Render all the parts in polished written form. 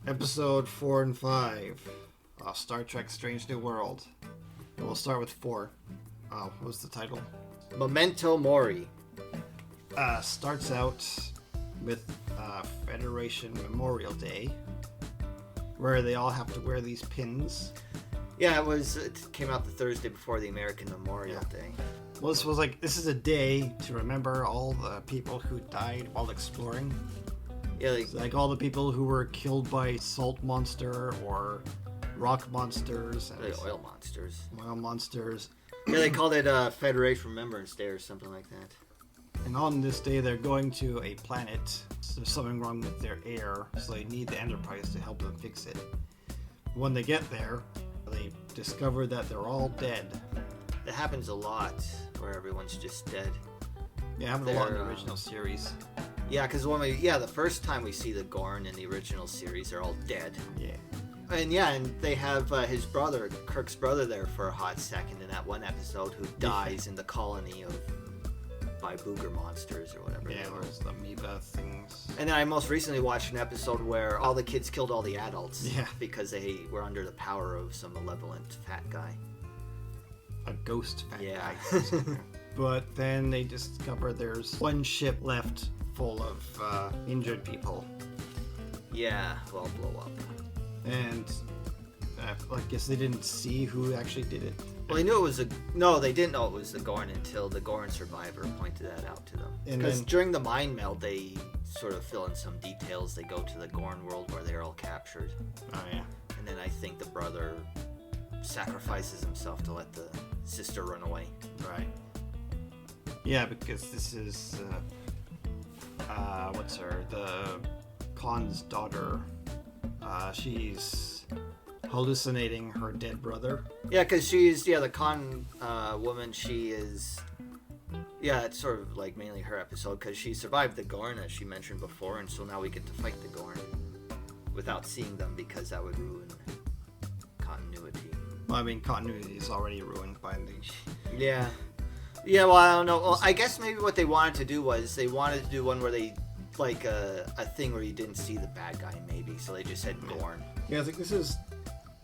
Episode 4 and 5. Star Trek Strange New World. We'll start with 4. What was the title? Memento Mori. Starts out with Federation Memorial Day, where they all have to wear these pins. Yeah, it came out the Thursday before the American Memorial Day. Well, this is a day to remember all the people who died while exploring. Yeah, Like all the people who were killed by salt monster or rock monsters and the oil monsters. oil monsters. Yeah, they called it Federation Remembrance Day or something like that. And on this day, they're going to a planet. There's something wrong with their air, so they need the Enterprise to help them fix it. When they get there, they discover that they're all dead. It happens a lot where everyone's just dead. Yeah, it happened a lot in the original series. Yeah, because the first time we see the Gorn in the original series, they're all dead. Yeah. And they have his brother, Kirk's brother, there for a hot second in that one episode, who dies in the colony by booger monsters or whatever. Yeah, those amoeba things. And then I most recently watched an episode where all the kids killed all the adults. Yeah. Because they were under the power of some malevolent fat guy. A ghost fat Yeah. guy. But then they discover there's one ship left full of injured people. Yeah, well, blow up. And I guess they didn't see who actually did it. Well, they knew it was they didn't know it was the Gorn until the Gorn survivor pointed that out to them. Because during the mind meld, they sort of fill in some details. They go to the Gorn world where they're all captured. Oh, yeah. And then I think the brother sacrifices himself to let the sister run away. Right. Yeah, because this is, the Khan's daughter. She's hallucinating her dead brother. Yeah, because she's, the Khan woman, she is, it's sort of like mainly her episode, because she survived the Gorn, as she mentioned before, and so now we get to fight the Gorn without seeing them, because that would ruin continuity. Well, I mean, continuity is already ruined by the... Yeah. Yeah, well, I don't know. Well, I guess maybe what they wanted to do was they wanted to do one where they, like a thing where you didn't see the bad guy, maybe, so they just said Gorn. Yeah, I think this is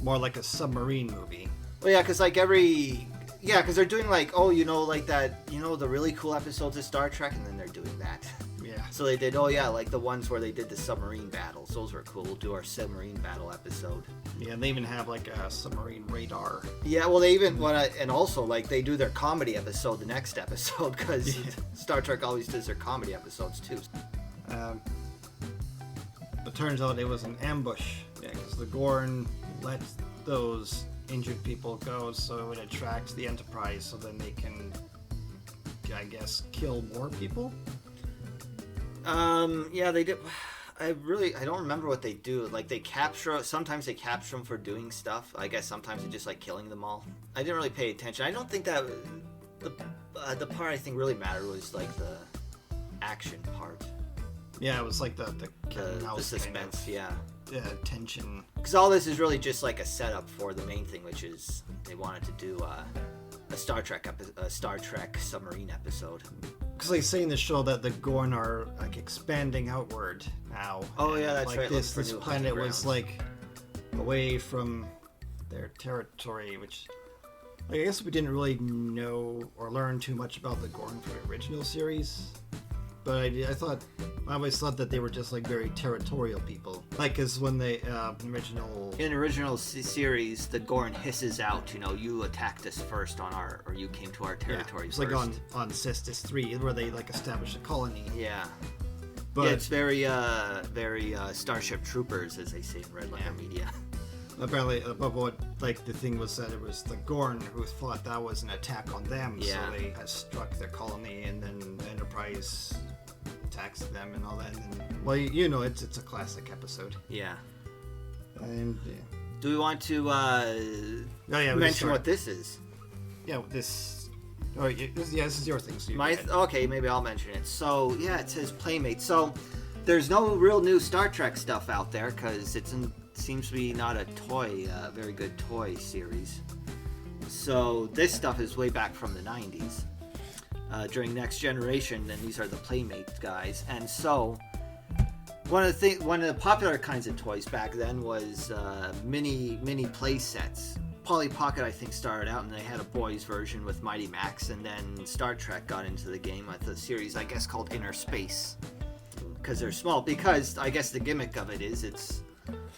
more like a submarine movie. Well, yeah, because because they're doing the really cool episodes of Star Trek, and then they're doing that. Yeah. So they did, like the ones where they did the submarine battles. Those were cool. We'll do our submarine battle episode. Yeah, and they even have like a submarine radar. Yeah, well, they even and also they do their comedy episode the next episode, because Star Trek always does their comedy episodes too. It turns out it was an ambush. Yeah, because the Gorn let those injured people go, so it attracts the Enterprise, so then they can, I guess, kill more people. Yeah, they did. I don't remember what they do. Like sometimes they capture them for doing stuff. I guess sometimes they just like killing them all. I didn't really pay attention. I don't think that the part I think really mattered was like the action part. Yeah, it was like the suspense, tension. Because all this is really just like a setup for the main thing, which is they wanted to do a Star Trek submarine episode. Because they say in the show that the Gorn are like expanding outward now. Oh yeah, that's right. This planet was like away from their territory, which I guess we didn't really know or learn too much about the Gorn from the original series. But I always thought that they were just like very territorial people. Like, as when they in the original series, the Gorn hisses out, you attacked us first or you came to our territory it's first. like on Cestus 3, where they like establish a colony. Yeah. But it's very Starship Troopers, as they say in Red Letter Media. Apparently, what the thing was that it was the Gorn who thought that was an attack on them, so they struck their colony, and then the Enterprise attacks them and all that. And it's a classic episode. Yeah. And do we want to mention what this is? Yeah, this. Oh, this is your thing. So okay, maybe I'll mention it. So it says Playmate. So there's no real new Star Trek stuff out there because seems to be not a very good toy series. So this stuff is way back from the 90s. During Next Generation, and these are the Playmate guys. And so One of the popular kinds of toys back then was mini play sets. Polly Pocket, I think, started out, and they had a boys version with Mighty Max, and then Star Trek got into the game with a series, I guess, called Inner Space, because they're small. Because I guess the gimmick of it is it's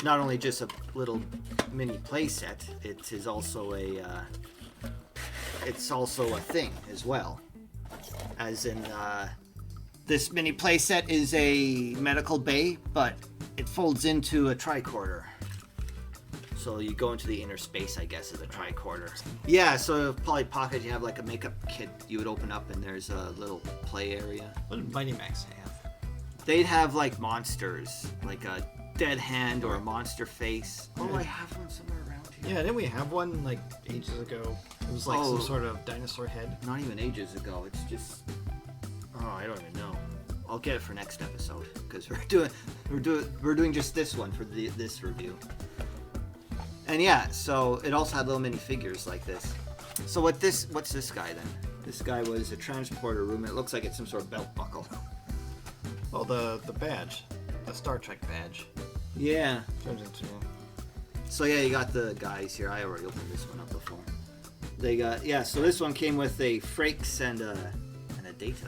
not only just a little mini play set; it is also a thing as well. As in, this mini play set is a medical bay, but it folds into a tricorder. So you go into the inner space, I guess, as a tricorder. Yeah, so Polly Pocket, you have like a makeup kit you would open up, and there's a little play area. What did Mighty Max have? They'd have like monsters, like a dead hand or a monster face. Oh, I have one somewhere around here. Yeah, didn't we have one like ages ago? It was like some sort of dinosaur head. Not even ages ago. It's just, I don't even know. I'll get it for next episode because we're doing just this one for this review. And yeah, so it also had little mini figures like this. So what's this guy then? This guy was a transporter room. It looks like it's some sort of belt buckle. Oh, the badge, the Star Trek badge. Yeah. Turns into. So yeah, you got the guys here. I already opened this one up before. They got So this one came with a Frakes and a Data.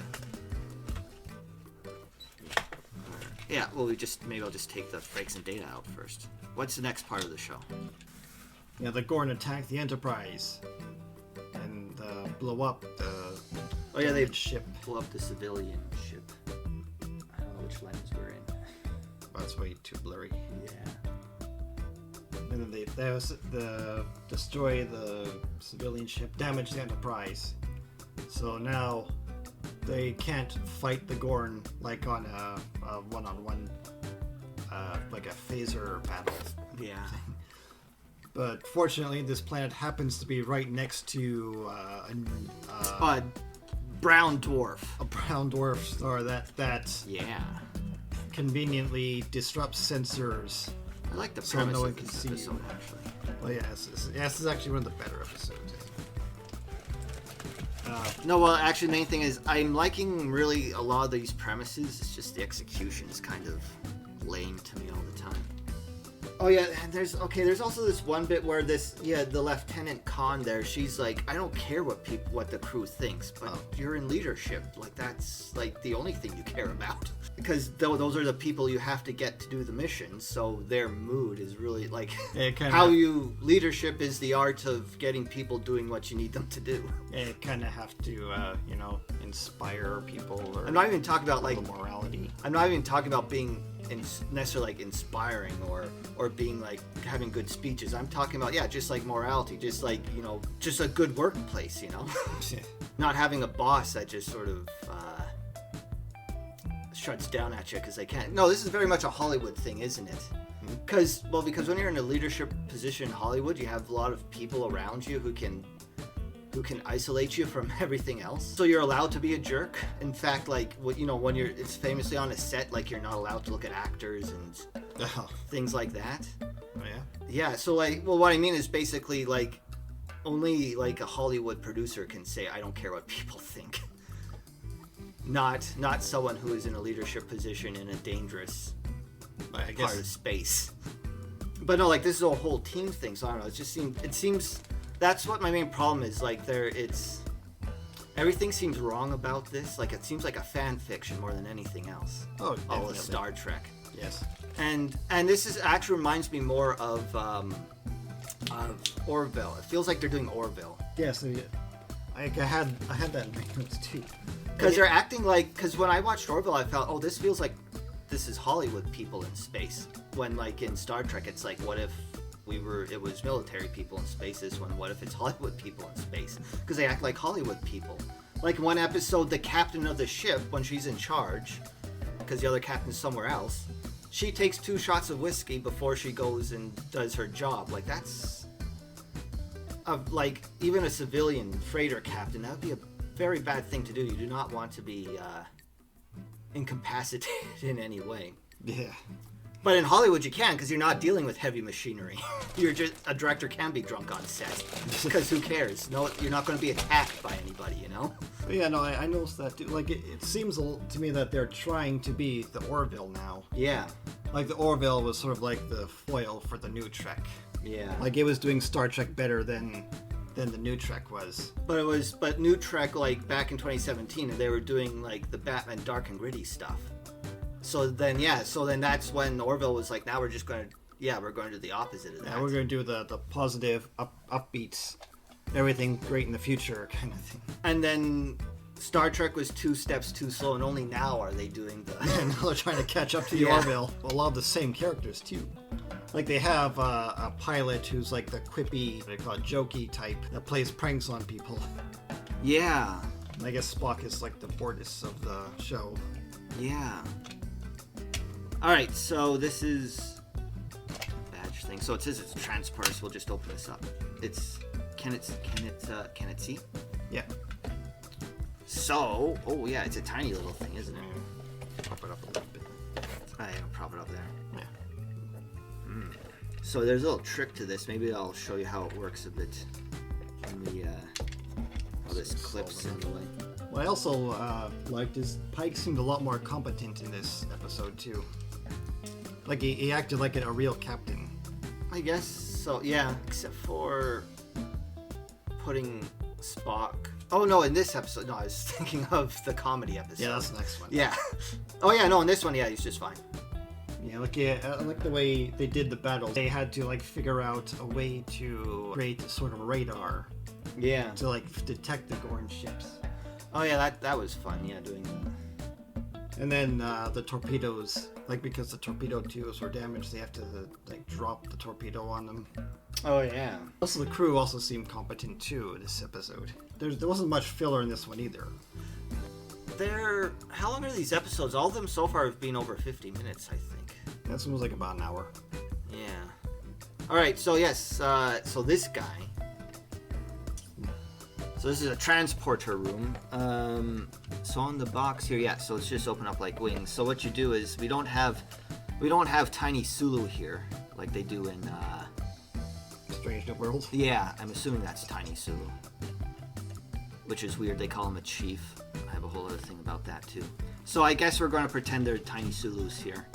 Yeah. Well, maybe I'll just take the Frakes and Data out first. What's the next part of the show? Yeah, the Gorn attacked the Enterprise and blow up the they ship. Blow up the civilian ship. I don't know which lens we're in. Oh, that's way too blurry. Yeah. And then they destroy the civilian ship, damage the Enterprise. So now they can't fight the Gorn like on a one-on-one, like a phaser battle. Yeah. Thing. But fortunately, this planet happens to be right next to a brown dwarf. A brown dwarf star that conveniently disrupts sensors. I like the so premise no one of can this see episode, you. actually. Well, this is actually one of the better episodes. No, well, actually, the main thing is I'm liking really a lot of these premises. It's just the execution is kind of lame to me all the time. Oh yeah, and there's also this one bit where the Lieutenant Khan there, she's like, I don't care what the crew thinks, but you're in leadership, like that's like the only thing you care about, because those are the people you have to get to do the mission, so their mood is really like leadership is the art of getting people doing what you need them to do. You kind of have to inspire people. Or I'm not even talking about like morality. I'm not even talking about being necessarily like inspiring or being like having good speeches. I'm talking about just like morality, just like just a good workplace, not having a boss that just sort of shuts down at you because they can't. No, this is very much a Hollywood thing, isn't it? Because when you're in a leadership position in Hollywood, you have a lot of people around you who can isolate you from everything else. So you're allowed to be a jerk. In fact, like when it's famously on a set, like you're not allowed to look at actors and things like that. Oh yeah. Yeah. So what I mean is basically like only like a Hollywood producer can say I don't care what people think. Not someone who is in a leadership position in a dangerous part of space. But no, like this is a whole team thing. So I don't know. It seems. That's what my main problem is. Like everything seems wrong about this. Like it seems like a fan fiction more than anything else. Oh, all of Star Trek. Yes. And this actually reminds me more of Orville. It feels like they're doing Orville. Yes, I had that in my notes too. Because they're acting like. Because when I watched Orville, I felt, this feels like this is Hollywood people in space. When like in Star Trek, it's like, what if it was military people in space? This one, what if it's Hollywood people in space? Because they act like Hollywood people. Like one episode, the captain of the ship, when she's in charge, because the other captain's somewhere else, she takes 2 shots of whiskey before she goes and does her job. Like that's like even a civilian freighter captain, that would be a very bad thing to do. You do not want to be incapacitated in any way. Yeah. But in Hollywood, you can because you're not dealing with heavy machinery. A director can be drunk on set because who cares? No, you're not going to be attacked by anybody, you know. But yeah, no, I noticed that too. Like it seems to me that they're trying to be the Orville now. Yeah. Like the Orville was sort of like the foil for the new Trek. Yeah. Like it was doing Star Trek better than the new Trek was. But new Trek, like back in 2017, they were doing like the Batman dark and gritty stuff. So then that's when Orville was like, now we're just going to, we're going to do the opposite of that. Yeah, we're going to do the positive, upbeats, everything great in the future kind of thing. And then Star Trek was 2 steps too slow, and only now are they doing the... And now they're trying to catch up to the Orville. A lot of the same characters, too. Like, they have a pilot who's like the quippy, they call it jokey type, that plays pranks on people. Yeah. I guess Spock is like the Bortus of the show. Yeah. Alright, so this is a badge thing. So it says it's a transporter, so we'll just open this up. Can it see? Yeah. So, it's a tiny little thing, isn't it? Pop it up a little bit. I'll prop it up there. Yeah. So there's a little trick to this. Maybe I'll show you how it works a bit. How this clips in the way. What I also liked is Pike seemed a lot more competent in this episode too. Like he acted like a real captain. I guess so, yeah. Except for putting Spock... Oh, no, in this episode... No, I was thinking of the comedy episode. Yeah, that's the next one. Yeah. Oh, yeah, no, in this one, he's just fine. Yeah, I like the way they did the battles. They had to, like, figure out a way to create sort of a radar. Yeah. To, like, detect the Gorn ships. Oh, yeah, that was fun, doing that. And then the torpedoes, like, because the torpedo tubes were damaged, they have to, like, drop the torpedo on them. Oh, yeah. Also, the crew also seemed competent, too, this episode. There wasn't much filler in this one, either. How long are these episodes? All of them so far have been over 50 minutes, I think. This one was, like, about an hour. Yeah. Alright, so yes, so this guy... So this is a transporter room. So on the box here, so it's just open up like wings. So what you do is we don't have Tiny Sulu here like they do in Strange New World. Yeah, I'm assuming that's Tiny Sulu, which is weird. They call him a chief. I have a whole other thing about that too. So I guess we're going to pretend they're Tiny Sulus here,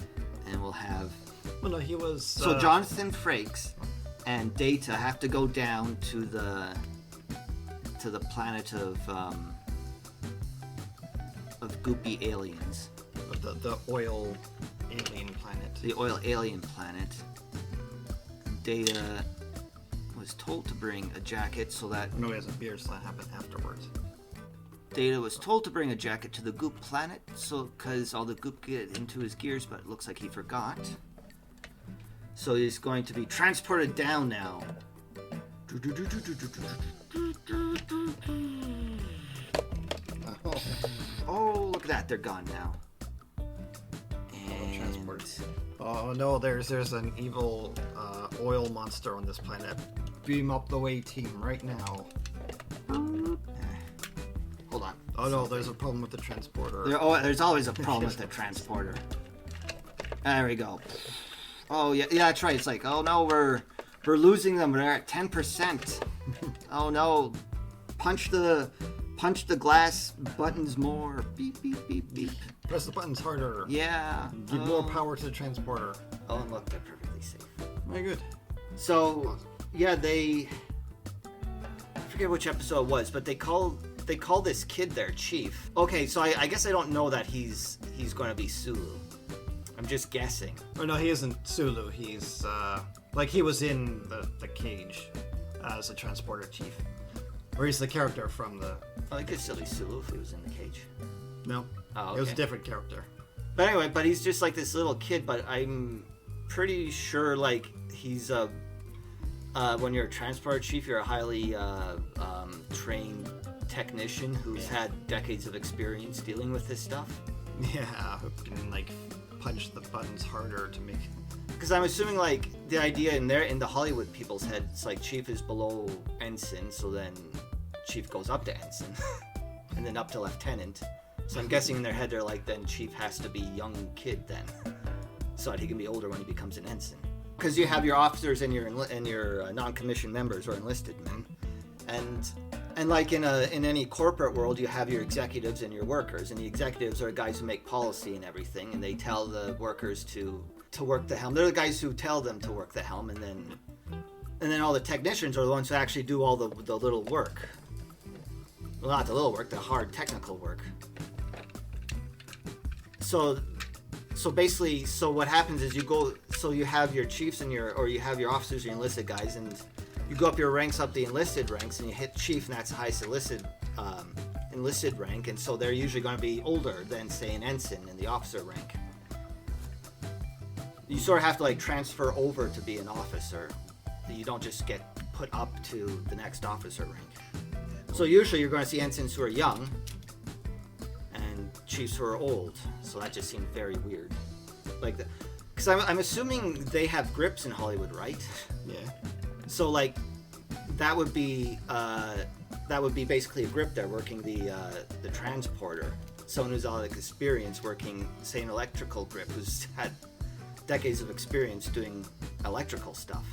and we'll have. Well, no, he was. So Jonathan Frakes and Data have to go down to the planet of goopy aliens. The oil alien planet. The oil alien planet. Data was told to bring a jacket so that... No, he has a beard, so that happened afterwards. Data was told to bring a jacket to the goop planet, because all the goop get into his gears, but it looks like he forgot. So he's going to be transported down now. Oh, look at that. They're gone now. And... Oh no, there's an evil oil monster on this planet. Beam up the way, team, right now. Hold on. Oh no, there's a problem with the transporter. There's always a problem with the transporter. There we go. Oh yeah, that's right. It's like, oh no, we're losing them. They're at 10%. Oh no, punch the glass buttons more. Beep beep beep beep. Press the buttons harder. Yeah. Give more power to the transporter. Oh, and look, they're perfectly safe. Very good. So, yeah, I forget which episode it was, but they call this kid their chief. Okay, so I guess I don't know that he's going to be Sulu. I'm just guessing. Oh no, he isn't Sulu. He's like he was in the cage as a transporter chief, or he's the character from the. Oh, he could still be Sulu if he was in the cage. No. Oh, okay. It was a different character. But anyway, he's just like this little kid. But I'm pretty sure like he's when you're a transporter chief, you're a highly trained technician who's had decades of experience dealing with this stuff. Yeah, who can like punch the buttons harder to make. Because I'm assuming like the idea in the Hollywood people's head, it's like chief is below ensign, so then chief goes up to ensign, and then up to lieutenant. So I'm guessing in their head they're like, then chief has to be young kid then. so that he can be older when he becomes an ensign. Because you have your officers and your non-commissioned members or enlisted men, and like in any corporate world, you have your executives and your workers, and the executives are guys who make policy and everything, and they tell the workers to work the helm. They're the guys who tell them to work the helm, and then all the technicians are the ones who actually do all the little work. Well, not the little work, the hard technical work. So basically, what happens is you have your chiefs and you have your officers and your enlisted guys, and you go up your ranks, up the enlisted ranks, and you hit chief, and that's the highest enlisted rank, and so they're usually going to be older than, say, an ensign in the officer rank. You sort of have to like transfer over to be an officer. You don't just get put up to the next officer rank. So usually you're going to see ensigns who are young and chiefs who are old. So that just seemed very weird. Like that. Because I'm assuming they have grips in Hollywood, right? Yeah. So like that would be basically a grip there, working the transporter. Someone who's all like experience working, say, an electrical grip, who's had decades of experience doing electrical stuff.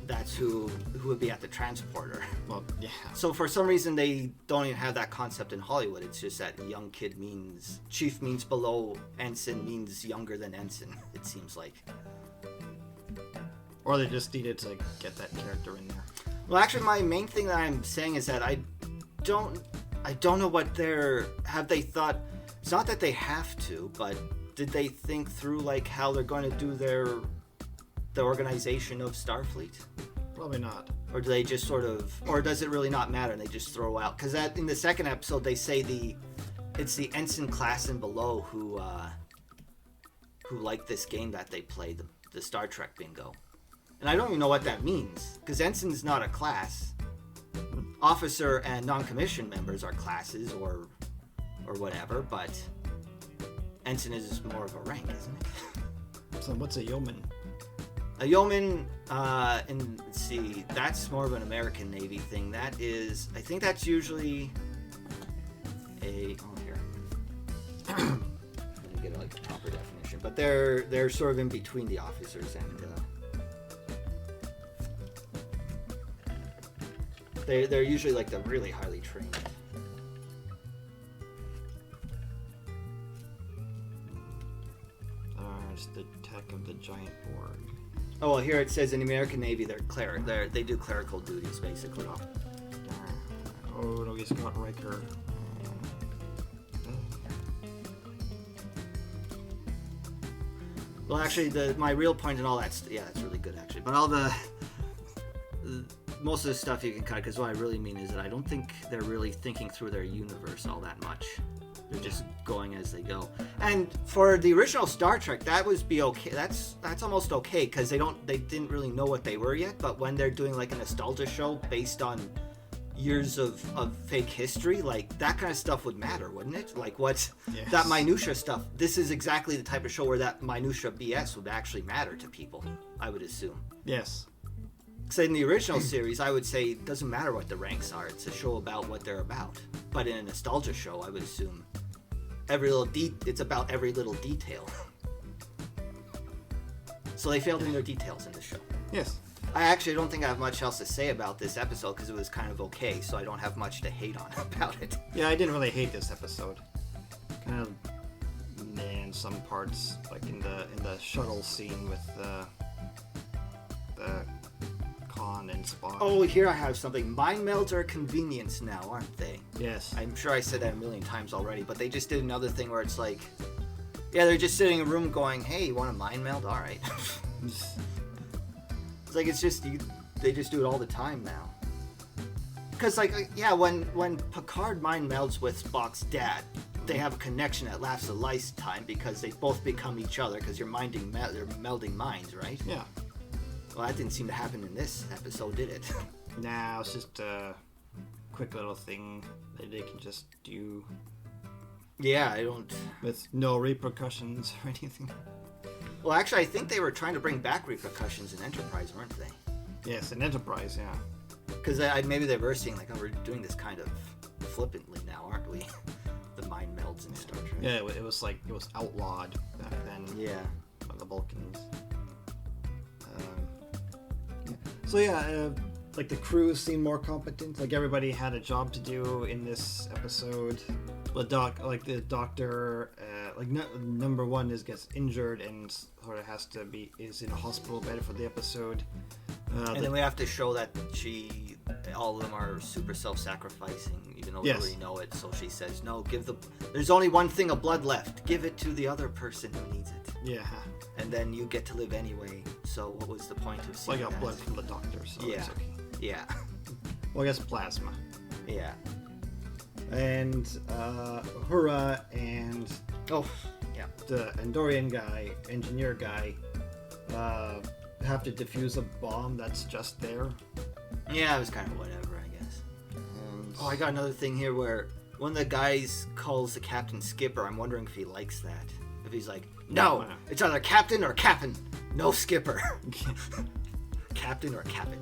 That's who would be at the transporter. Well, yeah. So for some reason they don't even have that concept in Hollywood. It's just that young kid means chief means below, ensign means younger than ensign. It seems like. Or they just needed to get that character in there. Well, actually, my main thing that I'm saying is that I don't know what have they thought. It's not that they have to, but did they think through like how they're going to do the organization of Starfleet? Probably not. Or do they just sort of, or does it really not matter and they just throw out? Because in the second episode they say it's the ensign class and below who like this game that they play, the Star Trek bingo. And I don't even know what that means, because ensign's not a class. Officer and non-commissioned members are classes or whatever, but ensign is more of a rank, isn't it? So what's a yeoman? A yeoman, and let's see, that's more of an American Navy thing. I think that's usually here. Let me get like a proper definition. But they're sort of in between the officers and they're usually like the really highly trained. It's the tech of the giant Borg. Oh, well, here it says in the American Navy they do clerical duties basically. Oh no, he's got Riker. Well, actually, my real point and all that's really good actually. But all most of the stuff you can cut, because what I really mean is that I don't think they're really thinking through their universe all that much. They're just going as they go. And for the original Star Trek, that would be okay. That's almost okay, because they didn't really know what they were yet. But when they're doing like a nostalgia show based on years of fake history, like that kind of stuff would matter, wouldn't it? Like that minutia stuff. This is exactly the type of show where that minutia BS would actually matter to people, I would assume. Yes. So in the original series, I would say it doesn't matter what the ranks are. It's a show about what they're about. But in a nostalgia show, I would assume it's about every little detail. So they failed in their details in the show. Yes. I actually don't think I have much else to say about this episode because it was kind of okay, so I don't have much to hate on about it. Yeah, I didn't really hate this episode. Kind of in some parts, like in the shuttle scene with the Khan and Spock. Oh, here I have something. Mind melds are a convenience now, aren't they? Yes. I'm sure I said that a million times already, but they just did another thing where it's like, yeah, they're just sitting in a room going, hey, you want a mind meld? All right. It's like, they just do it all the time now. Because, like, yeah, when Picard mind melds with Spock's dad, they have a connection that lasts a lifetime because they both become each other because they're melding minds, right? Yeah. Well, that didn't seem to happen in this episode, did it? Nah, it's just a quick little thing that they can just do. Yeah, I don't... With no repercussions or anything. Well, actually, I think they were trying to bring back repercussions in Enterprise, weren't they? Yes, in Enterprise, yeah. Because maybe they were seeing, like, oh, we're doing this kind of flippantly now, aren't we? The mind melds in Star Trek. Yeah, it was outlawed back then. Yeah. the Vulcans. Yeah. So yeah, like the crew seemed more competent. Like everybody had a job to do in this episode. The doctor, number one gets injured and sort of is in a hospital bed for the episode. And then we have to show that all of them are super self-sacrificing, even though we already know it. So she says, "No, there's only one thing of blood left. Give it to the other person who needs it. Yeah. And then you get to live anyway. So what was the point of seeing I got blood from the doctor, so yeah. it's okay. Yeah. Well, I guess plasma. Yeah. And Uhura and the Andorian guy, engineer guy, have to defuse a bomb that's just there. Yeah, it was kind of whatever, I guess. And I got another thing here where one of the guys calls the captain Skipper. I'm wondering if he likes that. If he's like, no, it's either captain or captain, no skipper. Captain or captain.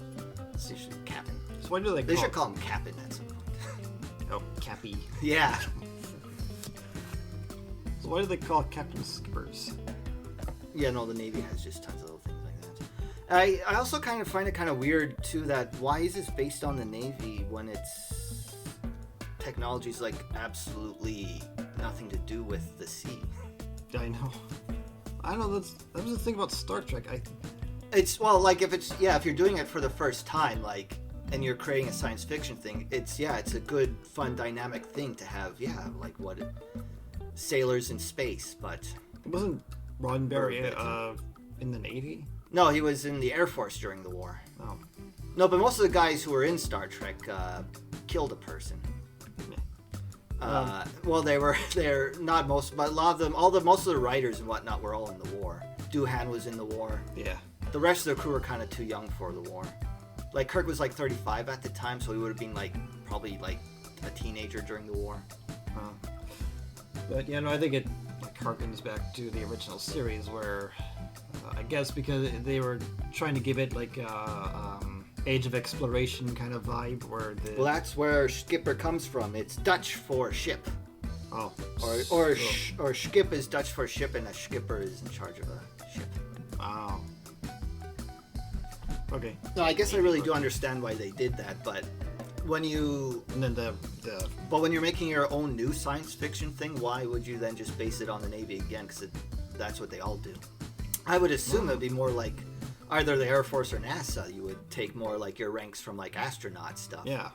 So you should captain. So why do they should call him captain at some point. Oh, Cappy. Yeah. So why do they call Captain Skippers? Yeah, no, the Navy has just tons of little things like that. I also kind of find it kind of weird, too, that why is this based on the Navy when it's technology's like absolutely nothing to do with the sea? I know. I don't know, that was the thing about Star Trek. It's, well, like, if you're doing it for the first time, like, and you're creating a science fiction thing, it's a good, fun, dynamic thing to have, sailors in space, but... Wasn't Roddenberry in the Navy? No, he was in the Air Force during the war. Oh. No, but most of the guys who were in Star Trek killed a person. Well, they're not most, but a lot of them, most of the writers and whatnot were all in the war. Doohan was in the war. Yeah. The rest of the crew were kind of too young for the war. Like, Kirk was like 35 at the time, so he would have been probably a teenager during the war. But I think it harkens back to the original series where, I guess because they were trying to give it Age of Exploration kind of vibe, where well, that's where skipper comes from. It's Dutch for ship. Oh. Or skip is Dutch for ship, and a skipper is in charge of a ship. Oh. Okay. No, I guess I really do understand why they did that, but when you... And then But when you're making your own new science fiction thing, why would you then just base it on the Navy again? Because that's what they all do. I would assume it'd be more like either the Air Force or NASA. You would take more like your ranks from like astronaut stuff. Yeah.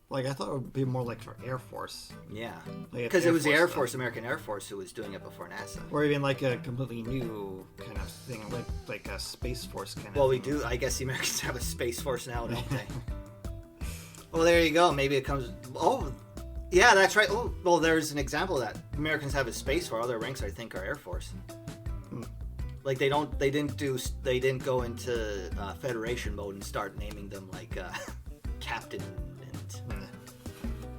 Like, I thought it would be more like for Air Force. Yeah. Because it was the Air Force, American Air Force, who was doing it before NASA. Or even like a completely new kind of thing, like a Space Force kind of Well, thing. we do. I guess the Americans have a Space Force now, don't they? Well, there you go. Maybe it comes... Oh, yeah, that's right. Oh, well, there's an example of that. Americans have a Space Force. Other ranks, I think, are Air Force. Like, they didn't go into Federation mode and start naming them like Captain and...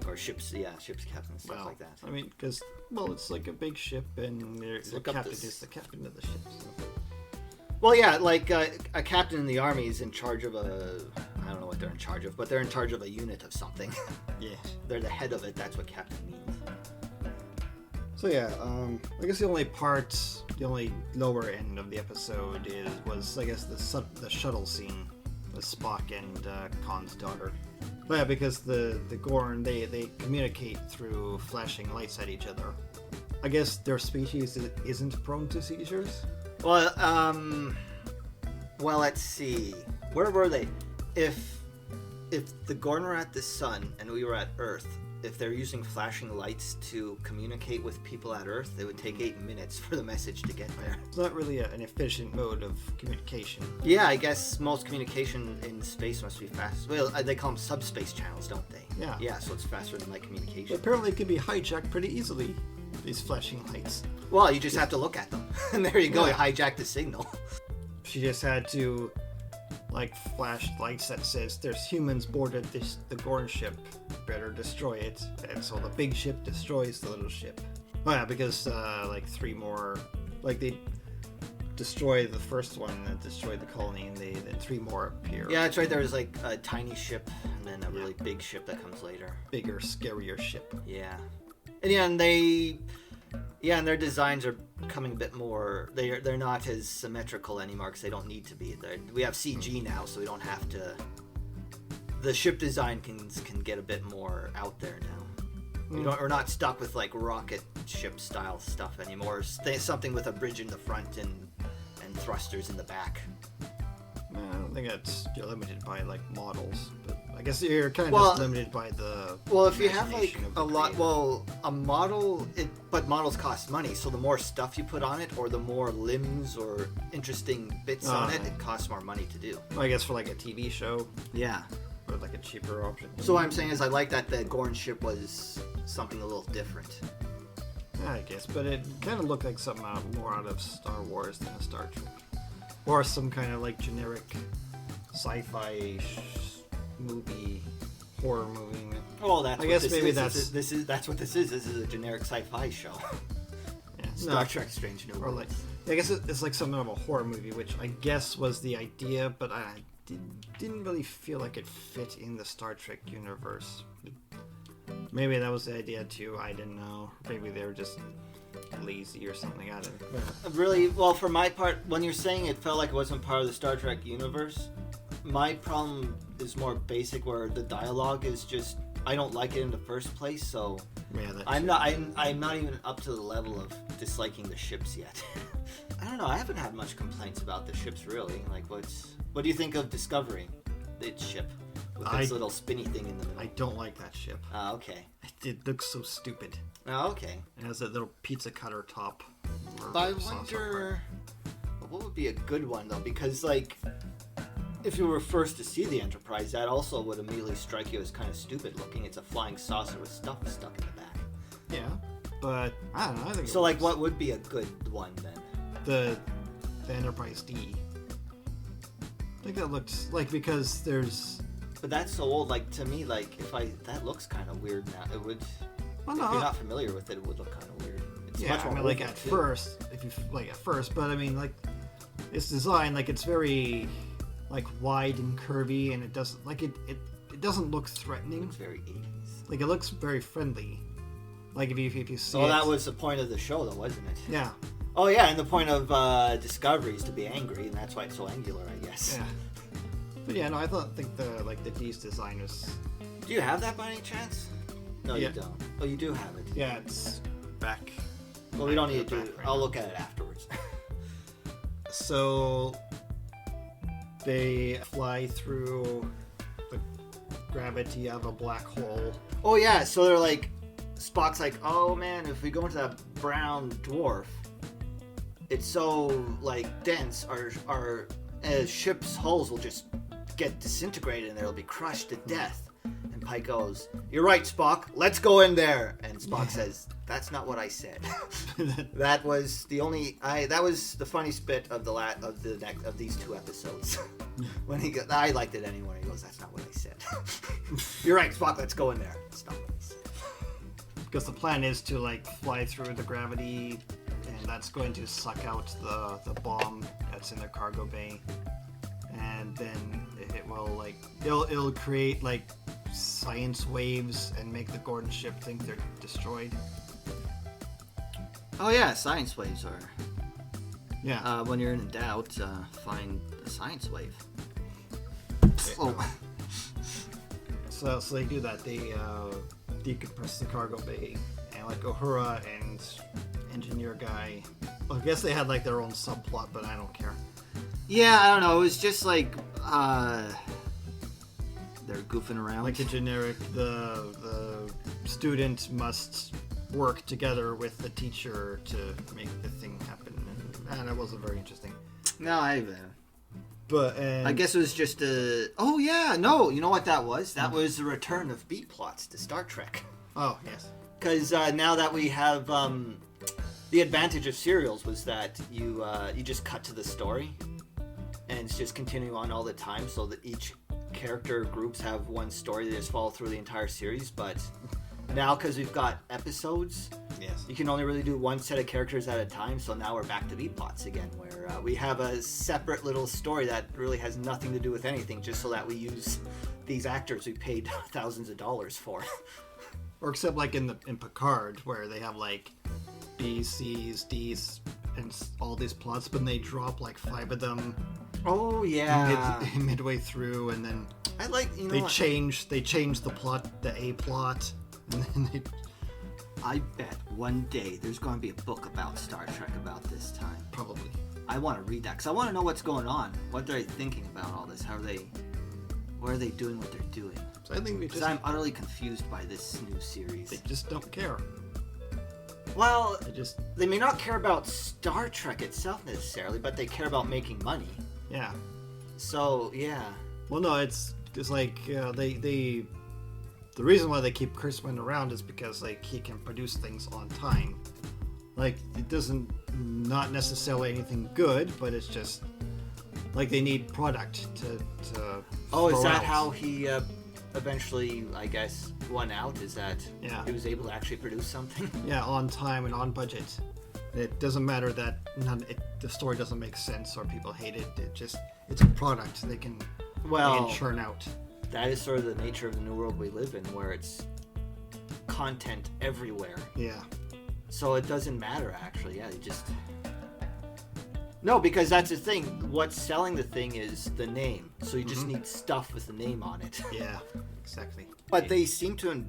Or ships captain and stuff like that. I mean, because, it's like a big ship, and the captain is the captain of the ship. So. Well, yeah, like a captain in the army is in charge of I don't know what they're in charge of, but they're in charge of a unit of something. Yeah. They're the head of it, that's what captain means. So yeah, I guess the only lower end of the episode was I guess the shuttle scene with Spock and Khan's daughter. But yeah, because the Gorn, they communicate through flashing lights at each other. I guess their species isn't prone to seizures? Well, let's see. Where were they? If the Gorn were at the sun and we were at Earth, if they're using flashing lights to communicate with people at Earth, it would take 8 minutes for the message to get there. It's not really an efficient mode of communication. Yeah, I guess most communication in space must be fast. Well, they call them subspace channels, don't they? Yeah. Yeah, so it's faster than light communication. But apparently it can be hijacked pretty easily, these flashing lights. Well, you just have to look at them. And there you go, Yeah. you hijack the signal. She just had to, flash lights that says there's humans boarded the Gorn ship. Better destroy it. And so the big ship destroys the little ship. Oh yeah, because, 3 more... they destroy the first one and destroy the colony, and then 3 more appear. Yeah, that's right. There was, a tiny ship and then a really big ship that comes later. Bigger, scarier ship. Yeah. And yeah, and they... Yeah, and their designs are becoming a bit more. They're not as symmetrical anymore because they don't need to be. We have CG now, so we don't have to. The ship design can get a bit more out there now. We're not stuck with like rocket ship style stuff anymore. Something with a bridge in the front and thrusters in the back. I don't think you're limited by like models, but I guess you're kind of just limited by the. Well, if you have like imagination of a the lot, creator. a model, but models cost money. So the more stuff you put on it, or the more limbs or interesting bits on it, it costs more money to do. Well, I guess for like a TV show Yeah. or like a cheaper option. So what I'm saying is, I like that the Gorn ship was something a little different. Yeah, I guess, but it kind of looked like something more out of Star Wars than a Star Trek, or some kind of like generic sci-fi movie, horror movie. Well, that's. I what guess this maybe is. that's That's what this is. This is a generic sci-fi show. yeah, Star Trek: Strange New or Worlds. like I guess it's like something of a horror movie, which I guess was the idea, but I didn't really feel like it fit in the Star Trek universe. Maybe that was the idea too. I didn't know. Maybe they were just lazy or something. I don't know. Really, well, for my part, when you're saying it felt like it wasn't part of the Star Trek universe, my problem is more basic, where the dialogue is just I don't like it in the first place. So Yeah, I'm not even up to the level of disliking the ships yet. I don't know. I haven't had much complaints about the ships really. Like, what do you think of Discovery, its ship with its little spinny thing in the middle? I don't like that ship. Okay. It looks so stupid. Oh, okay. It has that little pizza cutter top. I wonder what would be a good one though, because like if you were first to see the Enterprise, that also would immediately strike you as kind of stupid looking. It's a flying saucer with stuff stuck in the back. Yeah, but I don't know. I think So like, what would be a good one then? the Enterprise D. I think that looks like, because there's. But that's so old. Like to me, like that looks kind of weird now. It would. Well, If no. you're not familiar with it, it would look kind of weird. It's Yeah, much I more mean, like oval, at too. first, if you like at first, but I mean, like its design, like it's very like wide and curvy, and it doesn't like it doesn't look It threatening. looks very 80s. Like it looks very friendly. Like if you see So it, that was the point of the show, though, wasn't it? yeah. Oh yeah, and the point of Discovery is to be angry, and that's why it's so angular, I guess. Yeah. But yeah, no, I think the D's design was. Do you have that by any chance? No, Yeah. you don't. Oh, you do have it. Yeah, it's back. Well, we don't need to back do it. right I'll now. look at it afterwards. So they fly through the gravity of a black hole. Oh yeah, so they're like, Spock's like, oh man, if we go into that brown dwarf, it's so like dense, our ship's hulls will just get disintegrated and they'll be crushed to death. And Pike goes, "You're right, Spock. Let's go in there." And Spock says, "That's not what I said." That was the only that was the funniest bit of of these two episodes. When I liked it anyway. He goes, "That's not what I said." You're right, Spock. Let's go in there. That's not what I said. Because the plan is to like fly through the gravity, and that's going to suck out the bomb that's in the cargo bay, and then it will like it'll create like science waves and make the Gordon ship think they're destroyed. Oh yeah, science waves are. Yeah. When you're in doubt, find a science wave. Oh. So they do that. They decompress the cargo bay, and like Uhura and engineer guy. Well, I guess they had like their own subplot, but I don't care. Yeah, I don't know. It was just like they're goofing around. Like the generic, the student must work together with the teacher to make the thing happen, and that wasn't very interesting. No, But I guess it was just a. Oh yeah, no. You know what that was? That was the return of B plots to Star Trek. Oh yes. Because now that we have the advantage of serials was that you just cut to the story, and it's just continuing on all the time, so that each character groups have one story they just follow through the entire series. But now, because we've got episodes, Yes. you can only really do one set of characters at a time. So now we're back to B plots again, where we have a separate little story that really has nothing to do with anything, just so that we use these actors we paid thousands of dollars for. Or except like in Picard, where they have like B, C's, D's, and all these plots, but they drop like 5 of them Oh yeah. midway through, and then I like they change the plot, the A plot, and then they I bet one day there's going to be a book about Star Trek about this time. probably. I want to read that because I want to know what's going on. What are they thinking about all this? Why are they doing what they're doing? So I think Because I'm utterly confused by this new series. they just don't care. Well, They may not care about Star Trek itself necessarily, but they care about making money. yeah. So yeah. Well, no, it's like they the reason why they keep Kurtzman around is because like he can produce things on time. Like it doesn't not necessarily anything good, but it's just like they need product to. Oh, is throw that out. how he eventually, I guess, won out? Is that Yeah. he was able to actually produce something? Yeah, on time and on budget. It doesn't matter that the story doesn't make sense or people hate it. It's a product they can churn out. That is sort of the nature of the new world we live in, where it's content everywhere. Yeah. So it doesn't matter, actually. Yeah, No, because that's the thing. What's selling the thing is the name. So you just need stuff with the name on it. Yeah. Exactly. But they seem to,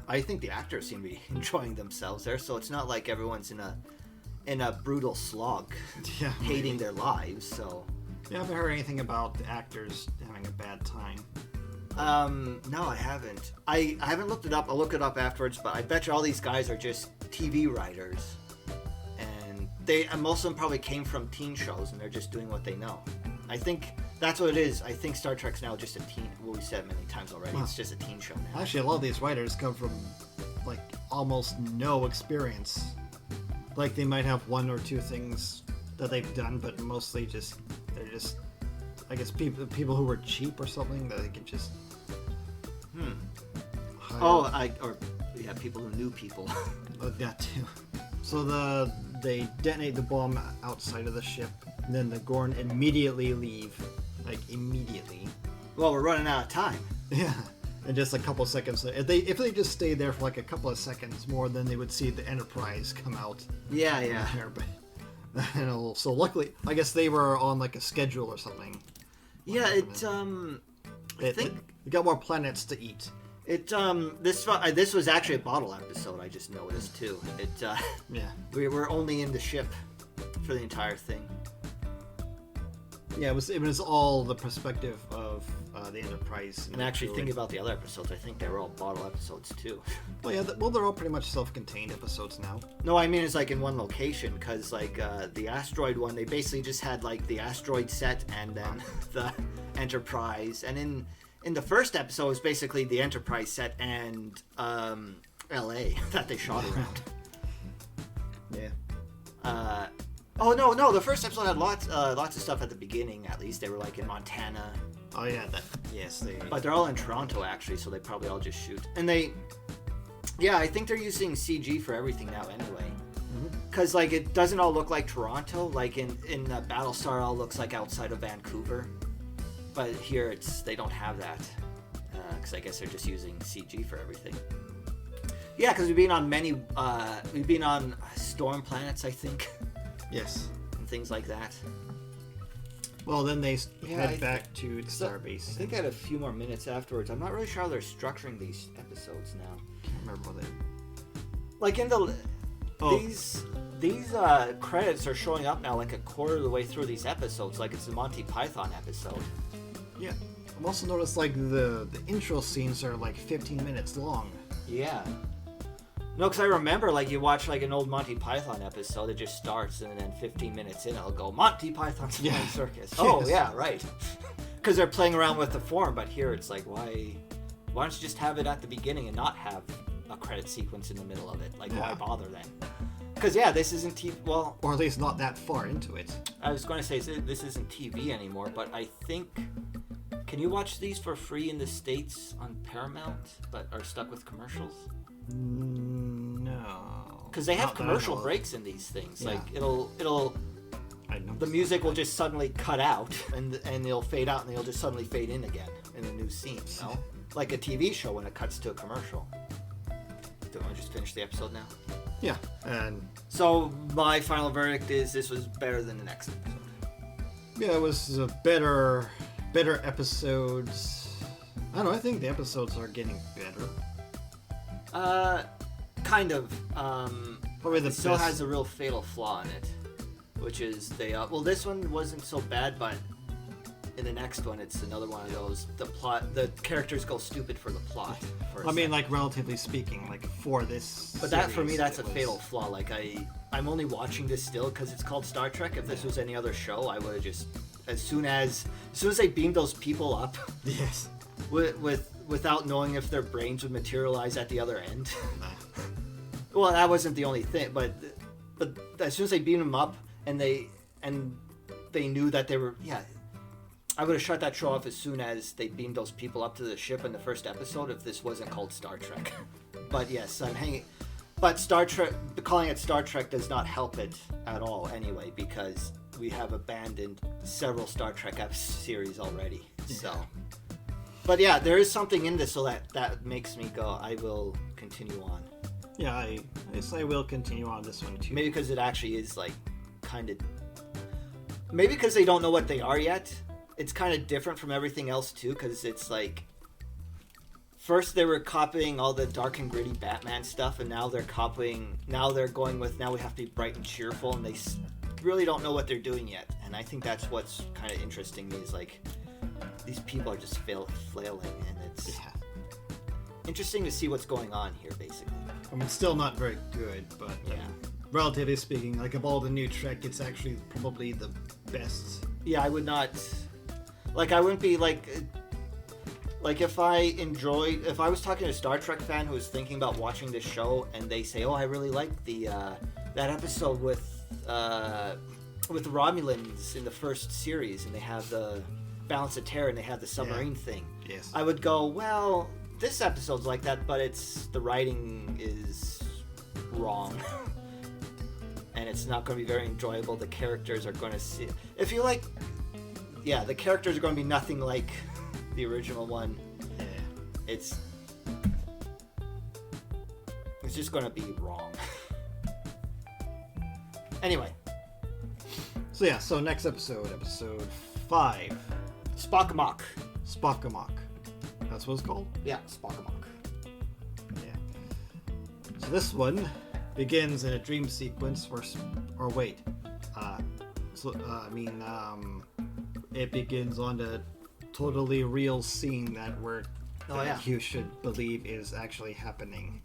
I think the actors seem to be enjoying themselves there. So it's not like everyone's in a brutal slog, Yeah. hating their lives. So. Yeah, I haven't heard anything about the actors having a bad time. No, I haven't. I haven't looked it up. I'll look it up afterwards, but I bet you all these guys are just TV writers. And most of them probably came from teen shows, and they're just doing what they know. I think that's what it is. I think Star Trek's now just a teen, well, we said many times already, it's just a teen show now. Actually, a lot of these writers come from like almost no experience. Like they might have 1 or 2 things that they've done, but mostly they're just I guess people who were cheap or something that they could just hire. People who knew people. That too. So they detonate the bomb outside of the ship, and then the Gorn immediately leave, like immediately. Well, we're running out of time. Yeah, and just a couple seconds. If they just stay there for like a couple of seconds more, then they would see the Enterprise come out. Yeah. There, but so luckily, I guess they were on like a schedule or something. Yeah, They got more planets to eat. This was actually a bottle episode. I just noticed too. Yeah. We were only in the ship for the entire thing. Yeah, it was all the perspective of the Enterprise. And actually, thinking about the other episodes, I think they were all bottle episodes too. Well, yeah, they're all pretty much self-contained episodes now. No, I mean it's like in one location, because like the asteroid one, they basically just had like the asteroid set and then the Enterprise, and in the first episode it was basically the Enterprise set and L.A. that they shot around. Yeah. Oh no! The first episode had lots of stuff at the beginning. At least they were like in Montana. Oh yeah, they. But they're all in Toronto actually, so they probably all just shoot. And I think they're using CG for everything now anyway. Because like it doesn't all look like Toronto. Like in Battlestar, it all looks like outside of Vancouver. But here they don't have that. Because I guess they're just using CG for everything. Yeah, because we've been on storm planets, I think. Yes. And things like that. Well, then they head back to the Starbase. I think I had a few more minutes afterwards. I'm not really sure how they're structuring these episodes now. Can't remember what they. Like in these credits are showing up now like a quarter of the way through these episodes, like it's the Monty Python episode. Yeah. I've also noticed like the intro scenes are like 15 minutes long. Yeah. No, because I remember, like, you watch, like, an old Monty Python episode, it just starts, and then 15 minutes in, it'll go, Monty Python's Flying Circus. Oh, yeah, right. Because they're playing around with the form, but here it's like, why don't you just have it at the beginning and not have a credit sequence in the middle of it? Like, why bother then? Because, this isn't TV, well... Or at least not that far into it. I was going to say, this isn't TV anymore, but I think... Can you watch these for free in the States on Paramount, but are stuck with commercials? No. Because they have commercial breaks in these things. Yeah. Like it'll the music will just suddenly cut out and it'll fade out and they'll just suddenly fade in again in a new scene. You know? Like a TV show when it cuts to a commercial. Do you want to just finish the episode now? Yeah, and So my final verdict is this was better than the next episode. yeah, it was a better episodes. I don't know. I think the episodes are getting better. Kind of. Probably the It still best. has a real fatal flaw in it, which is well, this one wasn't so bad, but in the next one, it's another one of those. The characters go stupid for the plot. I mean, like relatively speaking, like for this. but that for me, series, that's a it was- fatal flaw. Like I'm only watching this still because it's called Star Trek. If this was any other show, I would have just as soon as they beamed those people up Yes. without knowing if their brains would materialize at the other end. Nah. Well, that wasn't the only thing, but as soon as they beamed them up and they knew that they were, yeah, I would have shut that show off as soon as they beamed those people up to the ship in the first episode if this wasn't called Star Trek. But yes, I'm hanging. But Star Trek, calling it Star Trek does not help it at all anyway, because we have abandoned several Star Trek series already. So, but yeah, there is something in this, so that makes me go, I will continue on. Yeah, I guess I will continue on this one too. Maybe because it actually is like kind of. Maybe because they don't know what they are yet. It's kind of different from everything else too, because it's like. First they were copying all the dark and gritty Batman stuff, and now they're copying. Now they're going with now we have to be bright and cheerful, and they really don't know what they're doing yet. And I think that's what's kind of interesting me is like these people are just flailing, and it's Yeah. interesting to see what's going on here, basically. I mean, still not very good, but Yeah. relatively speaking, like of all the new Trek, it's actually probably the best. Yeah, I would not. Like, I wouldn't be like if I was talking to a Star Trek fan who was thinking about watching this show, and they say, "Oh, I really like the that episode with the Romulans in the first series, and they have the Balance of Terror, and they have the submarine thing." Yes. I would go, "Well, this episode's like that, but the writing is wrong." And it's not going to be very enjoyable. The characters are going to see. If you like, yeah, the characters are going to be nothing like the original one. Yeah. It's just going to be wrong. Anyway, So yeah, so next episode 5, Spock Amok. Spockamok. That's what it's called? Yeah, Spock Amok. Yeah. So this one begins in a dream sequence where, it begins on a totally real scene that you should believe is actually happening.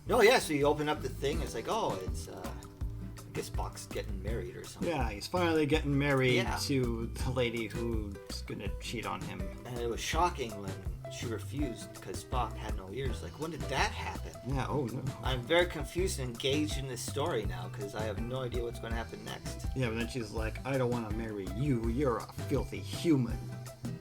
No, yeah. So you open up the thing. It's like, oh, it's I guess Spock's getting married or something. Yeah, he's finally getting married Yeah. to the lady who's gonna cheat on him. And it was shocking when she refused because Spock had no ears. Like, when did that happen? Yeah, oh no. I'm very confused and engaged in this story now because I have no idea what's going to happen next. Yeah, but then she's like, I don't want to marry you. You're a filthy human.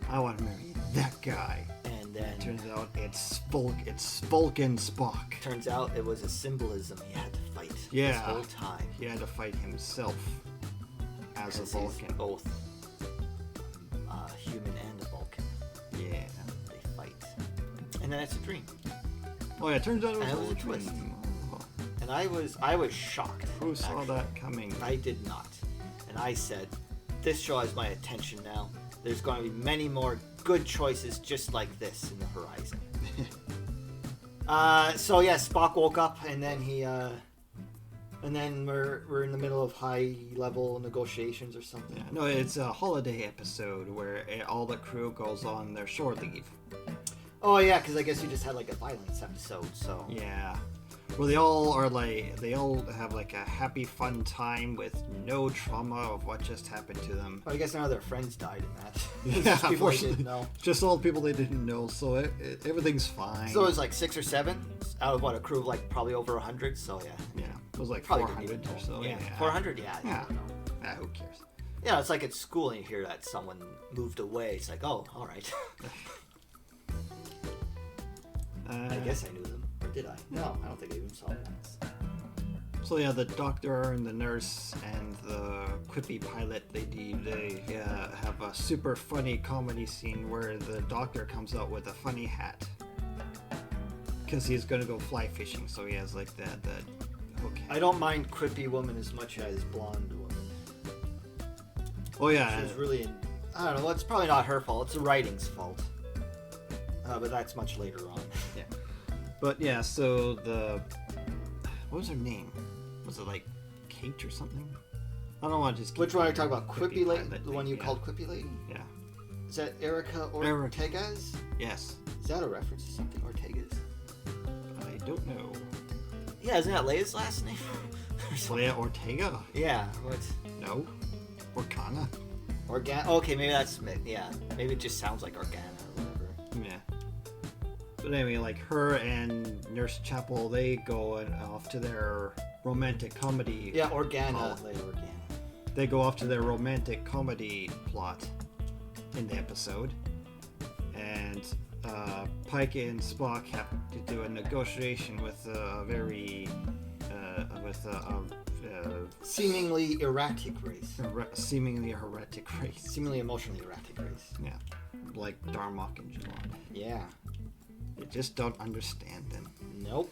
I want to marry that guy. And then Turns out it's Vulcan Spock. turns out it was a symbolism he had to fight this Yeah. whole time. He had to fight himself as a Because he's Vulcan. both human and a Vulcan. Yeah. They fight. And then it's a dream. Oh yeah, turns out it was, And it was all a twist. dream. Oh, And I was shocked. who saw actually. that coming? I did not. And I said, this show has my attention now. There's going to be many more good choices just like this in the horizon. So yeah, Spock woke up and then and then we're in the middle of high level negotiations or something. Yeah, no, it's a holiday episode where all the crew goes on their shore leave. Oh yeah, because I guess you just had like a violence episode, so. Yeah. Where they all have like a happy, fun time with no trauma of what just happened to them. But I guess none of their friends died in that. Yeah, Just people they unfortunately. didn't know. Just all the people they didn't know, so everything's fine. So it was like 6 or 7 out of what, a crew of like probably over 100. So yeah, yeah, it was like probably 400 didn't even or know. so. Yeah, Yeah, 400. Yeah, I Yeah. don't know. Ah, who cares? Yeah, it's like at school and you hear that someone moved away. It's like, oh, all right. I guess I knew them, or did I? No, I don't think I even saw them once. So yeah, the doctor and the nurse and the quippy pilot, they have a super funny comedy scene where the doctor comes out with a funny hat. because he's gonna go fly fishing, so he has like that hook. I don't mind quippy woman as much as blonde woman. Oh yeah, She's really, I don't know. Well, it's probably not her fault. It's the writing's fault. But that's much later on. yeah. But yeah, so what was her name? Was it like Kate or something? I don't want to just. Which one are you talking about? Quippy Lady? Pilot The one thing, you called Quippy Lady? Yeah. Is that Erica Ortega's? Yes. Is that a reference to something? Ortega's? I don't know. Yeah, isn't that Leia's last name? Leia Ortega? Yeah. What? No. Organa? Okay, maybe that's, yeah. Maybe it just sounds like Organa or whatever. Yeah. But anyway, like her and Nurse Chapel, they go off to their romantic comedy. Yeah, Organa. plot. Leia Organa. They go off to their romantic comedy plot in the episode. And Pike and Spock have to do a negotiation with a very Seemingly erratic race. seemingly heretic race. Seemingly emotionally erratic race. Yeah, like Darmok and Jalad. Yeah. You just don't understand them. Nope.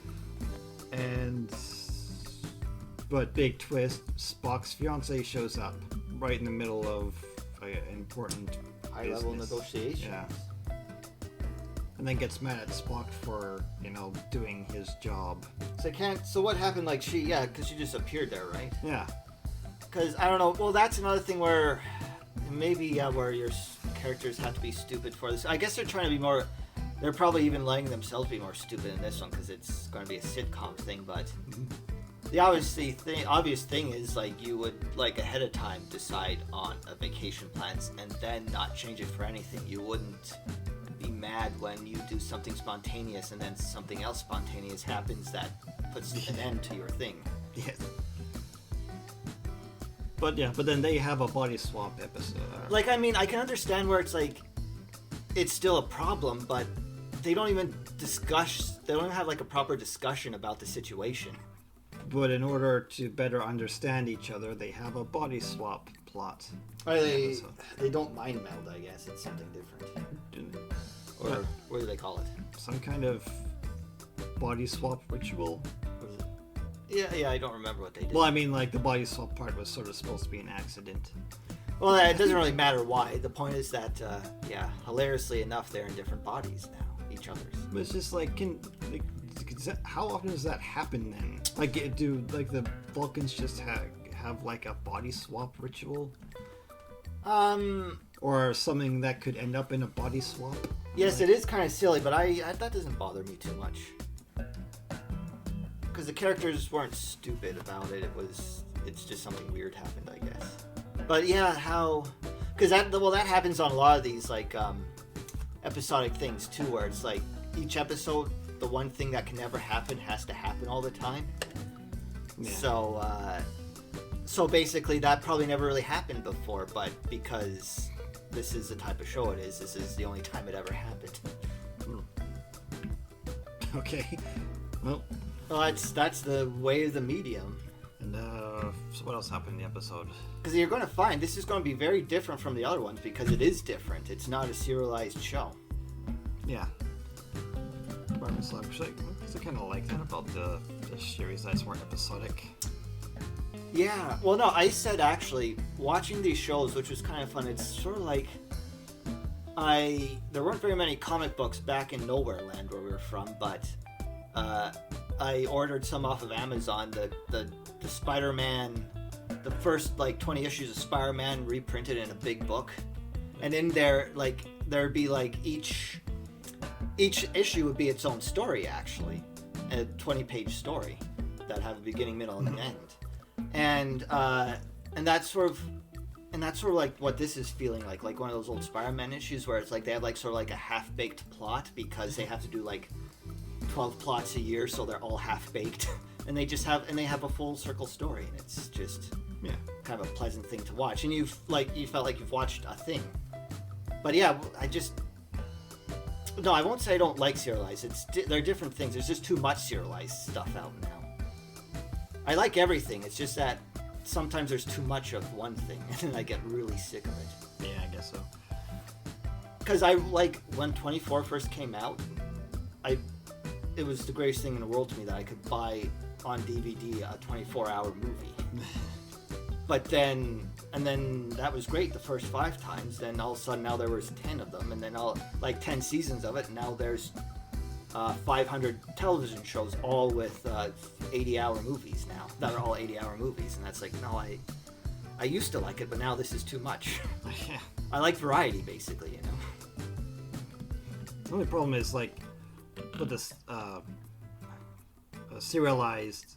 But big twist, Spock's fiance shows up right in the middle of an important High-level business. negotiations. Yeah. And then gets mad at Spock for, doing his job. So what happened, like, because she just appeared there, right? Yeah. Because, I don't know, well, that's another thing where maybe, where your characters have to be stupid for this. I guess they're trying to be more, they're probably even letting themselves be more stupid in this one, because it's going to be a sitcom thing, but the obvious thing is, like, you would, like, ahead of time decide on a vacation plans and then not change it for anything. You wouldn't be mad when you do something spontaneous and then something else spontaneous happens that puts an end to your thing. Yes. But then they have a body swap episode. Like, I mean, I can understand where it's like, it's still a problem, but they don't even have like a proper discussion about the situation. But in order to better understand each other, they have a body swap plot. Or they don't mind meld, I guess. It's something different. Or what do they call it? Some kind of body swap ritual. Yeah, I don't remember what they did. Well, I mean, like, the body swap part was sort of supposed to be an accident. Well, it doesn't really matter why. The point is that, hilariously enough, they're in different bodies now, each other's. But it's just like, how often does that happen then? Like, do like the Vulcans just have like a body swap ritual? Or something that could end up in a body swap? Yes, it is kind of silly, but that doesn't bother me too much. Because the characters weren't stupid about it. It's just something weird happened, I guess. But yeah, because that happens on a lot of these like episodic things too, where it's like each episode, the one thing that can never happen has to happen all the time. Yeah. So basically, that probably never really happened before, but because this is the type of show it is, this is the only time it ever happened. Okay. Well, that's the way of the medium. And so what else happened in the episode? Because you're going to find this is going to be very different from the other ones because it is different. It's not a serialized show. Yeah. I kind of like that about the series that's more episodic. Yeah. Well, no, I said actually watching these shows, which was kind of fun. It's sort of like there weren't very many comic books back in Nowhere Land where we were from, but I ordered some off of Amazon. The Spider-Man, the first like 20 issues of Spider-Man reprinted in a big book, and in there like there'd be like each issue would be its own story, actually, a 20-page story that have a beginning, middle, and an end, and that's sort of like what this is feeling like one of those old Spider-Man issues where it's like they have like sort of like a half-baked plot because they have to do like 12 plots a year, so they're all half-baked, and they have a full circle story, and it's just kind of a pleasant thing to watch, and you felt like you've watched a thing. But yeah, I won't say I don't like serialized. They're different things. There's just too much serialized stuff out now. I like everything. It's just that sometimes there's too much of one thing, and then I get really sick of it. Yeah, I guess so. Because I like when 24 first came out, it was the greatest thing in the world to me that I could buy on DVD a 24-hour movie. But then that was great the first 5 times. Then all of a sudden now there was 10 of them, and then 10 seasons of it. And now there's 500 television shows, all with 80-hour movies now. That are all 80-hour movies, and that's like, no, I used to like it, but now this is too much. Yeah. I like variety, basically, you know. The only problem is like with this serialized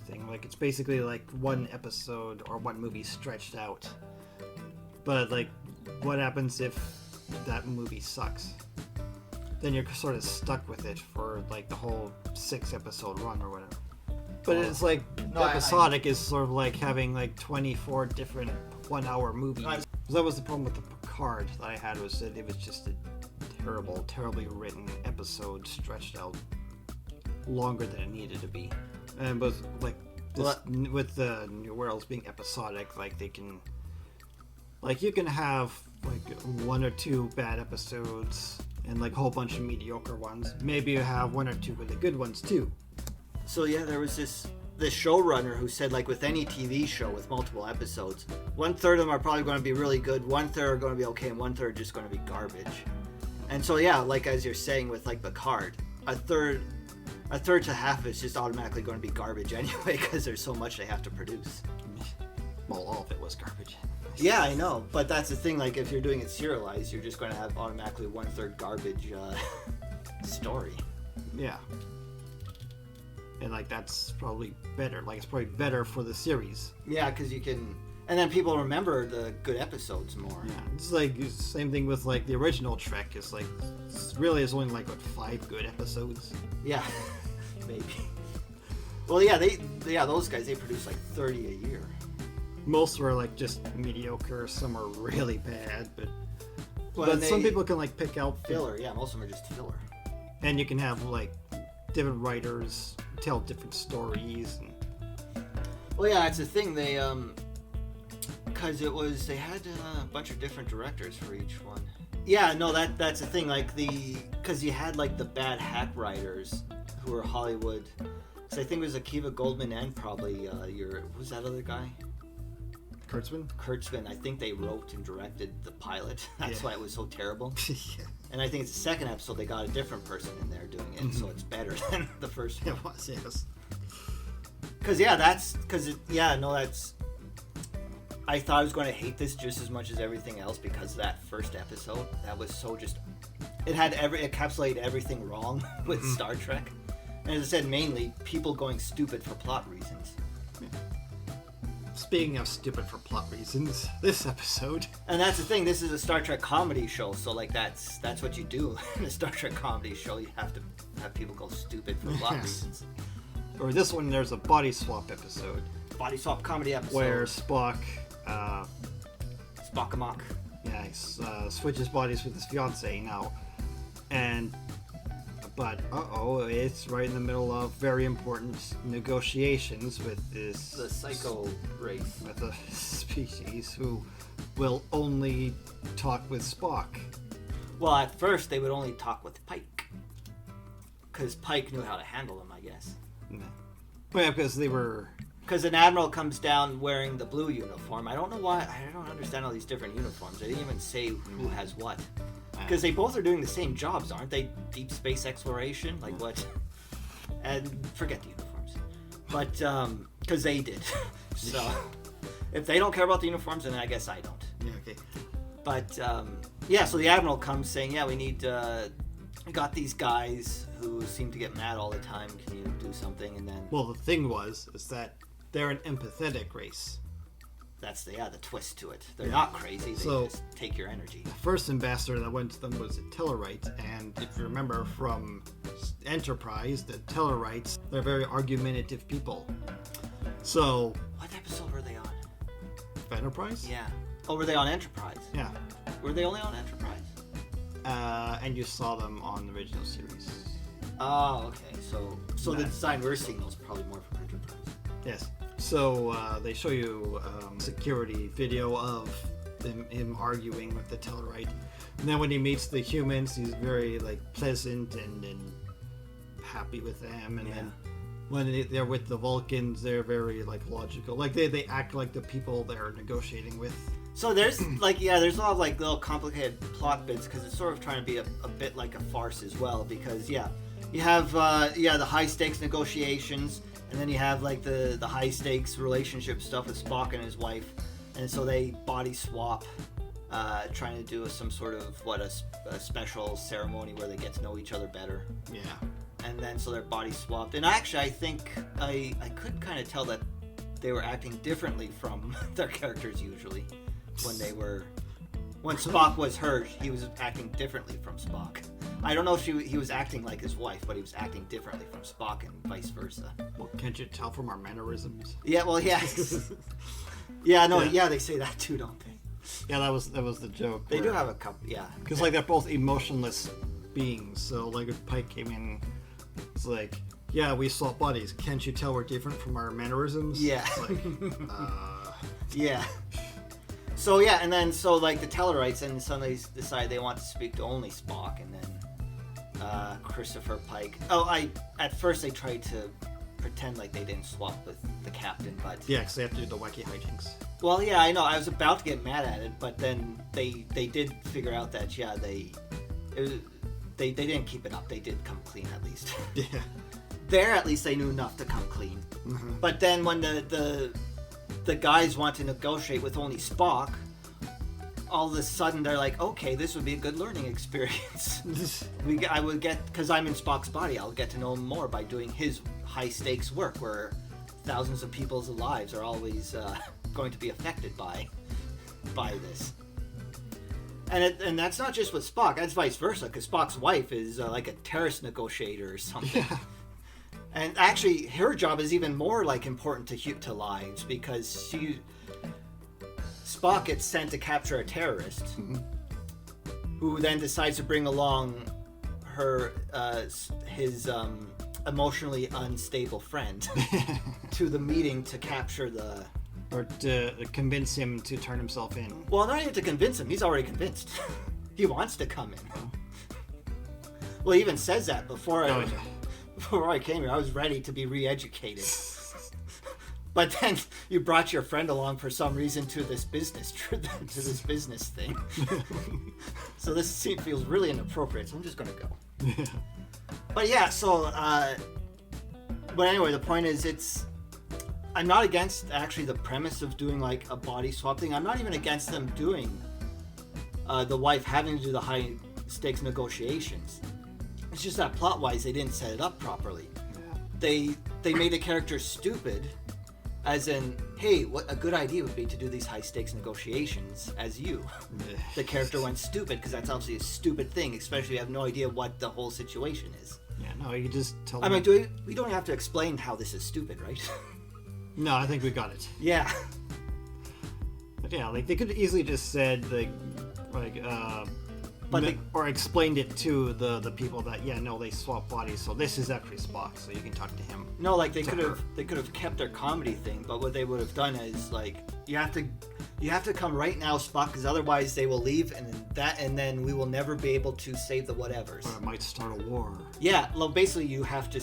thing, like it's basically like one episode or one movie stretched out. But like, what happens if that movie sucks? Then you're sort of stuck with it for like the whole 6-episode run or whatever. But it's like episodic is sort of like having like 24 different 1-hour movies. That was the problem with the Picard that I had, was that it was just a terribly written episode stretched out longer than it needed to be. And with like this, with the New Worlds being episodic, like they can, like you can have like 1 or 2 bad episodes and like a whole bunch of mediocre ones. Maybe you have 1 or 2 really good ones too. So yeah, there was this showrunner who said, like with any TV show with multiple episodes, 1/3 of them are probably going to be really good, 1/3 are going to be okay, and 1/3 are just going to be garbage. And so yeah, like as you're saying with like Picard, a third to half of it's just automatically going to be garbage anyway, because there's so much they have to produce. Well, all of it was garbage. Yeah, I know, but that's the thing. Like if you're doing it serialized, you're just going to have automatically 1/3 garbage story. Yeah. And like that's probably better. Like it's probably better for the series. Yeah, because you can, and then people remember the good episodes more. Yeah, it's like it's the same thing with like the original Trek. It's like it's only like what 5 good episodes. Yeah, maybe. Well, yeah, those guys, they produce like 30 a year. Most were like just mediocre. Some are really bad, but some people can like pick out filler. Yeah, most of them are just filler. And you can have like different writers tell different stories. And... Well, yeah, it's the thing. They because they had a bunch of different directors for each one. Yeah, no, that's the thing. Like because you had like the bad hack writers who were Hollywood. So I think it was Akiva Goldman and probably who's that other guy? Kurtzman. I think they wrote and directed the pilot. That's why it was so terrible. Yeah. And I think it's the second episode they got a different person in there doing it, so it's better than the first one. It was, yes. I thought I was going to hate this just as much as everything else because that first episode, that was so just... It encapsulated everything wrong with Star Trek. And as I said, mainly people going stupid for plot reasons. Yeah. Speaking of stupid for plot reasons, this episode... And that's the thing, this is a Star Trek comedy show, so like that's what you do in a Star Trek comedy show. You have to have people go stupid for plot reasons. Or this one, there's a body swap episode. Body swap comedy episode. Where Spock... Spock-amok. Yeah, he switches bodies with his fiancée now. But it's right in the middle of very important negotiations with the psycho race, with a species who will only talk with Spock. Well, at first they would only talk with Pike, because Pike knew how to handle them, I guess. No. Well, yeah, because they were. Because an admiral comes down wearing the blue uniform. I don't know why. I don't understand all these different uniforms. They didn't even say who has what. Because they both are doing the same jobs, aren't they? Deep space exploration? Like what? And forget the uniforms. But, because they did. So, if they don't care about the uniforms, then I guess I don't. Yeah, okay. But, so the Admiral comes saying, yeah, we got these guys who seem to get mad all the time. Can you do something? And then... Well, the thing is that they're an empathetic race. That's the twist to it. They're not crazy. They just take your energy. The first ambassador that went to them was a Tellarite, and if you remember from Enterprise, the Tellarites, they're very argumentative people. So... What episode were they on? Enterprise? Yeah. Oh, were they on Enterprise? Yeah. Were they only on Enterprise? And you saw them on the original series. Oh, okay. So the design we're seeing is probably more from Enterprise. Yes. So they show you security video of him arguing with the Tellarite. And then when he meets the humans, he's very like pleasant and happy with them, and Yeah. then when they're with the Vulcans, they're very like logical. Like they act like the people they're negotiating with. So there's there's a lot of like little complicated plot bits because it's sort of trying to be a bit like a farce as well. Because you have the high stakes negotiations, and then you have like the high stakes relationship stuff with Spock and his wife, and so they body swap, trying to do some sort of a special ceremony where they get to know each other better. Yeah. And then so they're body swapped. And actually, I think I could kind of tell that they were acting differently from their characters usually. When Spock was her, he was acting differently from Spock. I don't know if he was acting like his wife, but he was acting differently from Spock and vice versa. Well, can't you tell from our mannerisms? Yeah, well, yeah. They say that too, don't they? Yeah, that was the joke. They do have a couple, yeah. Because like they're both emotionless beings. So like if Pike came in, it's like, yeah, we swap bodies. Can't you tell we're different from our mannerisms? Yeah. It's like, Yeah. So yeah, and then so like the Tellarites and suddenly decide they want to speak to only Spock, and then Christopher Pike. At first they tried to pretend like they didn't swap with the captain, but yeah, because they have to do the wacky hijinks. well, yeah, I know. I was about to get mad at it, but then they did figure out that they didn't keep it up. They did come clean at least. Yeah. There, at least they knew enough to come clean. Mm-hmm. But then when the guys want to negotiate with only Spock, all of a sudden they're like, okay, this would be a good learning experience. I would get, because I'm in Spock's body, I'll get to know him more by doing his high stakes work, where thousands of people's lives are always going to be affected by this. And that's not just with Spock, that's vice versa, because Spock's wife is like a terrorist negotiator or something. Yeah. And actually, her job is even more like important to lives, because Spock gets sent to capture a terrorist, who then decides to bring along his emotionally unstable friend to the meeting to capture the. Or to convince him to turn himself in. Well, not even to convince him; he's already convinced. He wants to come in. Well, he even says that before I came here. I was ready to be re-educated. But then you brought your friend along for some reason to this business thing. So this scene feels really inappropriate, so I'm just going to go. But yeah, so but anyway, the point is I'm not against actually the premise of doing like a body swap thing. I'm not even against them doing the wife having to do the high stakes negotiations. It's just that plot wise they didn't set it up properly. They made the character stupid, as in, hey, what a good idea would be to do these high stakes negotiations as you. The character went stupid because that's obviously a stupid thing, especially if you have no idea what the whole situation is. Yeah, no, you just tell I them. mean, we don't have to explain how this is stupid, right? No, I think we got it. Yeah. But yeah, like they could easily just said or explained it to the people that they swap bodies, so this is actually Spock, so you can talk to him. No, like they could have kept their comedy thing, but what they would have done is like you have to come right now, Spock, because otherwise they will leave, and then we will never be able to save the whatevers. Or it might start a war. Yeah, well, basically you have to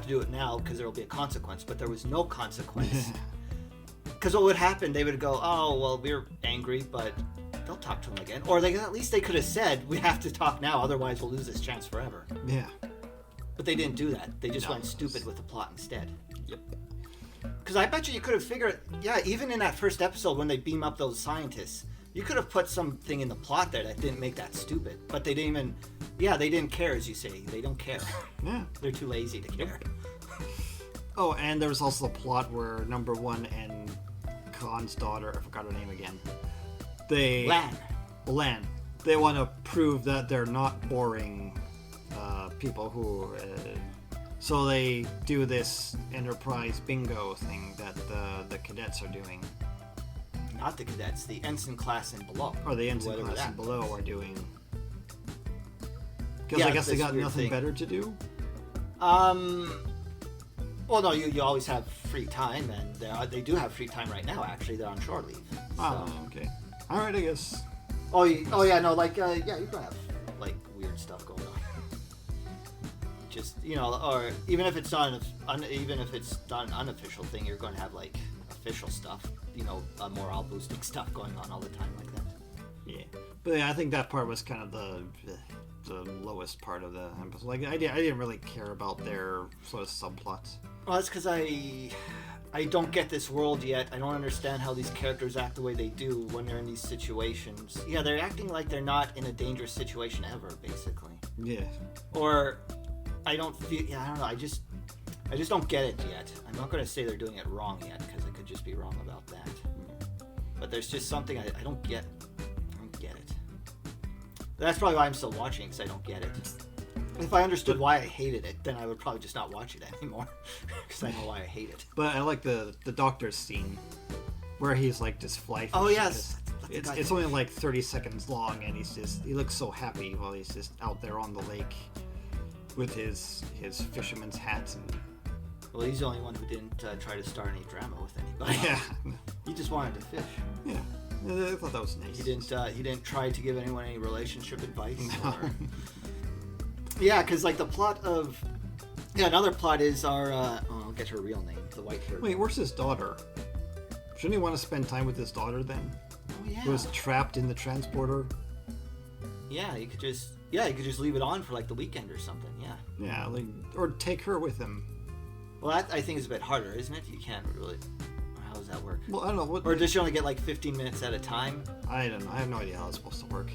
do it now because there will be a consequence, but there was no consequence. Because what would happen? They would go, oh well, we're angry, but they'll talk to him again, or at least they could have said, we have to talk now, otherwise we'll lose this chance forever. Yeah. But they didn't do that. They just went stupid with the plot instead. Yep. Because I bet you could have figured, even in that first episode when they beam up those scientists, you could have put something in the plot there that didn't make that stupid. But they didn't even, they didn't care, as you say. They don't care. Yeah. They're too lazy to care. Oh, and there was also the plot where Number One and Khan's daughter, I forgot her name again. Lan. They want to prove that they're not boring people who... so they do this Enterprise bingo thing that the cadets are doing. Not the cadets, the ensign class and below. Or the ensign class and below are doing. Because I guess they got nothing better to do? Well, no, you always have free time, and they do have free time right now, actually. They're on shore leave. So. Oh, okay. Alright, I guess. Oh yeah, no, like, you're gonna have, like, weird stuff going on. just or even if it's not even if it's not an unofficial thing, you're going to have like official stuff, morale boosting stuff going on all the time like that. Yeah, but yeah, I think that part was kind of the lowest part of the episode. Like I didn't really care about their sort of subplots. Well, that's because I don't get this world yet. I don't understand how these characters act the way they do when they're in these situations. Yeah, they're acting like they're not in a dangerous situation ever, basically. Yeah. Or I don't feel. Yeah, I don't know. I just don't get it yet. I'm not going to say they're doing it wrong yet because I could just be wrong about that. But there's just something I don't get. I don't get it. That's probably why I'm still watching, because I don't get it. If I understood why I hated it, then I would probably just not watch it anymore, because I know why I hate it. But I like the doctor's scene where he's like just fly fishing. Oh yes, it's only like 30 seconds long, and he looks so happy while he's just out there on the lake with his fisherman's hat. And well, he's the only one who didn't try to start any drama with anybody. yeah, He just wanted to fish. yeah. I thought that was nice. He didn't try to give anyone any relationship advice. No. Or... Yeah, because like the plot of another plot is our I'll get her real name, the white-haired. Wait, where's his daughter? Shouldn't he want to spend time with his daughter then? Oh yeah. Who was trapped in the transporter? Yeah, you could just leave it on for like the weekend or something. Yeah. Yeah, like, or take her with him. Well, that I think is a bit harder, isn't it? You can't really. How does that work? Well, I don't know. Or does she only get like 15 minutes at a time? I don't know. I have no idea how it's supposed to work.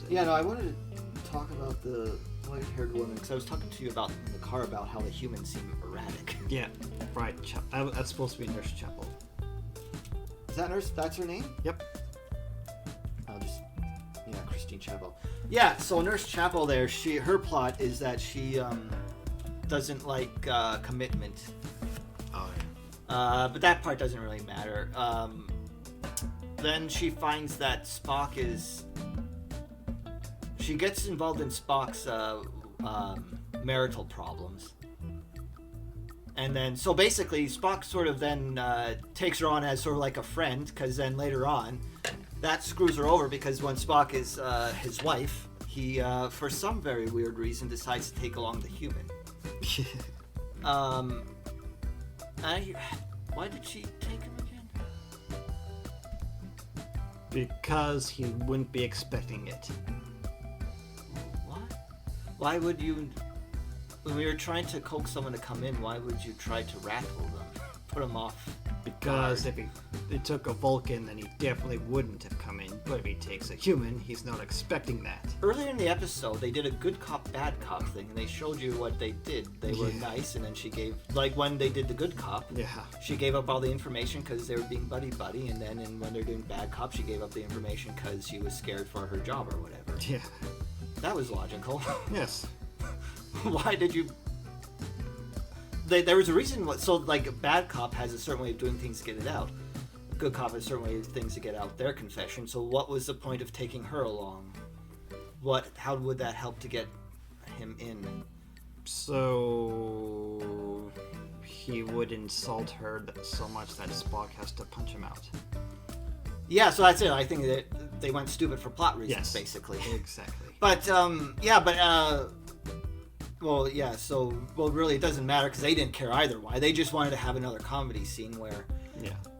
Yeah, no, I wanted to talk about the white-haired woman because I was talking to you about in the car about how the humans seem erratic. Yeah, right. That's supposed to be Nurse Chapel. Is that Nurse? That's her name? Yep. Christine Chapel. Yeah, so Nurse Chapel there, her plot is that she doesn't like commitment. Oh, yeah. But that part doesn't really matter. Then she finds that Spock is... She gets involved in Spock's marital problems. And then, so basically, Spock sort of then takes her on as sort of like a friend, because then later on, that screws her over, because when Spock is his wife, he, for some very weird reason, decides to take along the human. Why did she take him again? Because he wouldn't be expecting it. What? Why would you... When we were trying to coax someone to come in, why would you try to rattle them? Put them off? Because if he took a Vulcan, then he definitely wouldn't have come in. But if he takes a human, he's not expecting that. Earlier in the episode, they did a good cop, bad cop thing, and they showed you what they did. They were nice, and then she gave... Like, when they did the good cop, she gave up all the information because they were being buddy-buddy, and then when they're doing bad cop, she gave up the information because she was scared for her job or whatever. Yeah. That was logical. Yes. Why did you... There was a reason... So, like, a bad cop has a certain way of doing things to get it out. A good cop has a certain way of things to get out their confession. So what was the point of taking her along? How would that help to get him in? So... he would insult her so much that Spock has to punch him out. Yeah, so that's it. I think that they went stupid for plot reasons, basically. Exactly. But, well, really, it doesn't matter because they didn't care either why. They just wanted to have another comedy scene where...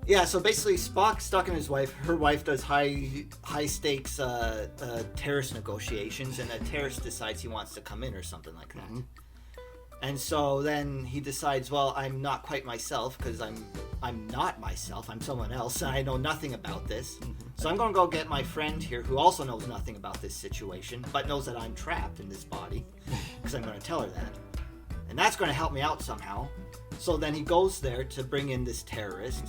Yeah, so basically, Spock's stuck in his wife. Her wife does high stakes terrorist negotiations, and a terrorist decides he wants to come in or something like that. Mm-hmm. And so then he decides, well, I'm not quite myself because I'm not myself. I'm someone else, and I know nothing about this. Mm-hmm. So I'm going to go get my friend here who also knows nothing about this situation, but knows that I'm trapped in this body because I'm going to tell her that. And that's going to help me out somehow. So then he goes there to bring in this terrorist.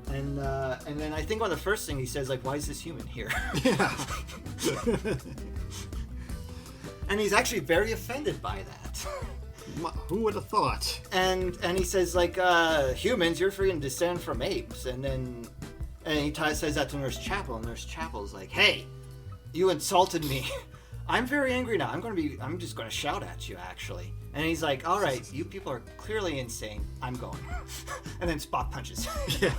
And then I think one of the first things he says, like, why is this human here? Yeah. And he's actually very offended by that. Who would have thought? And he says, like, humans, you're freaking descend from apes. And he says that to Nurse Chapel, and Nurse Chapel's like, hey, you insulted me. I'm very angry now. I'm just going to shout at you, actually. And he's like, all right, you people are clearly insane. I'm going. And then Spock punches him.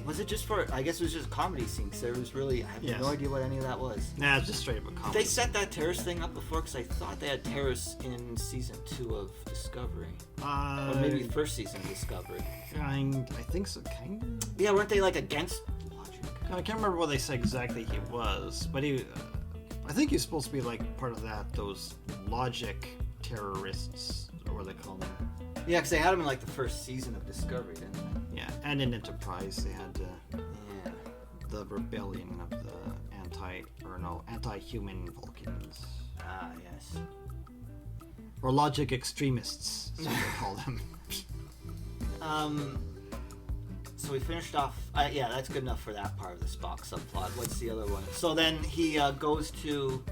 Was it just for? I guess it was just a comedy scene. Because there was really, I have Yes. no idea what any of that was. Nah, it's just straight up a Did comedy. they set that terrorist thing up before? Because I thought they had terrorists in season 2 of Discovery, or maybe first season of Discovery. I think so, kind of. Yeah, weren't they like against logic? I can't remember what they said exactly he was, but I think he's supposed to be like part of those logic terrorists, or what they call them. Yeah, because they had him in like the first season of Discovery, didn't they? Yeah, and in Enterprise they had Yeah. the rebellion of the anti-human Vulcans, Ah, yes. or logic extremists, so they call them. So we finished off. Yeah, that's good enough for that part of the Spock subplot. What's the other one? So then he goes to.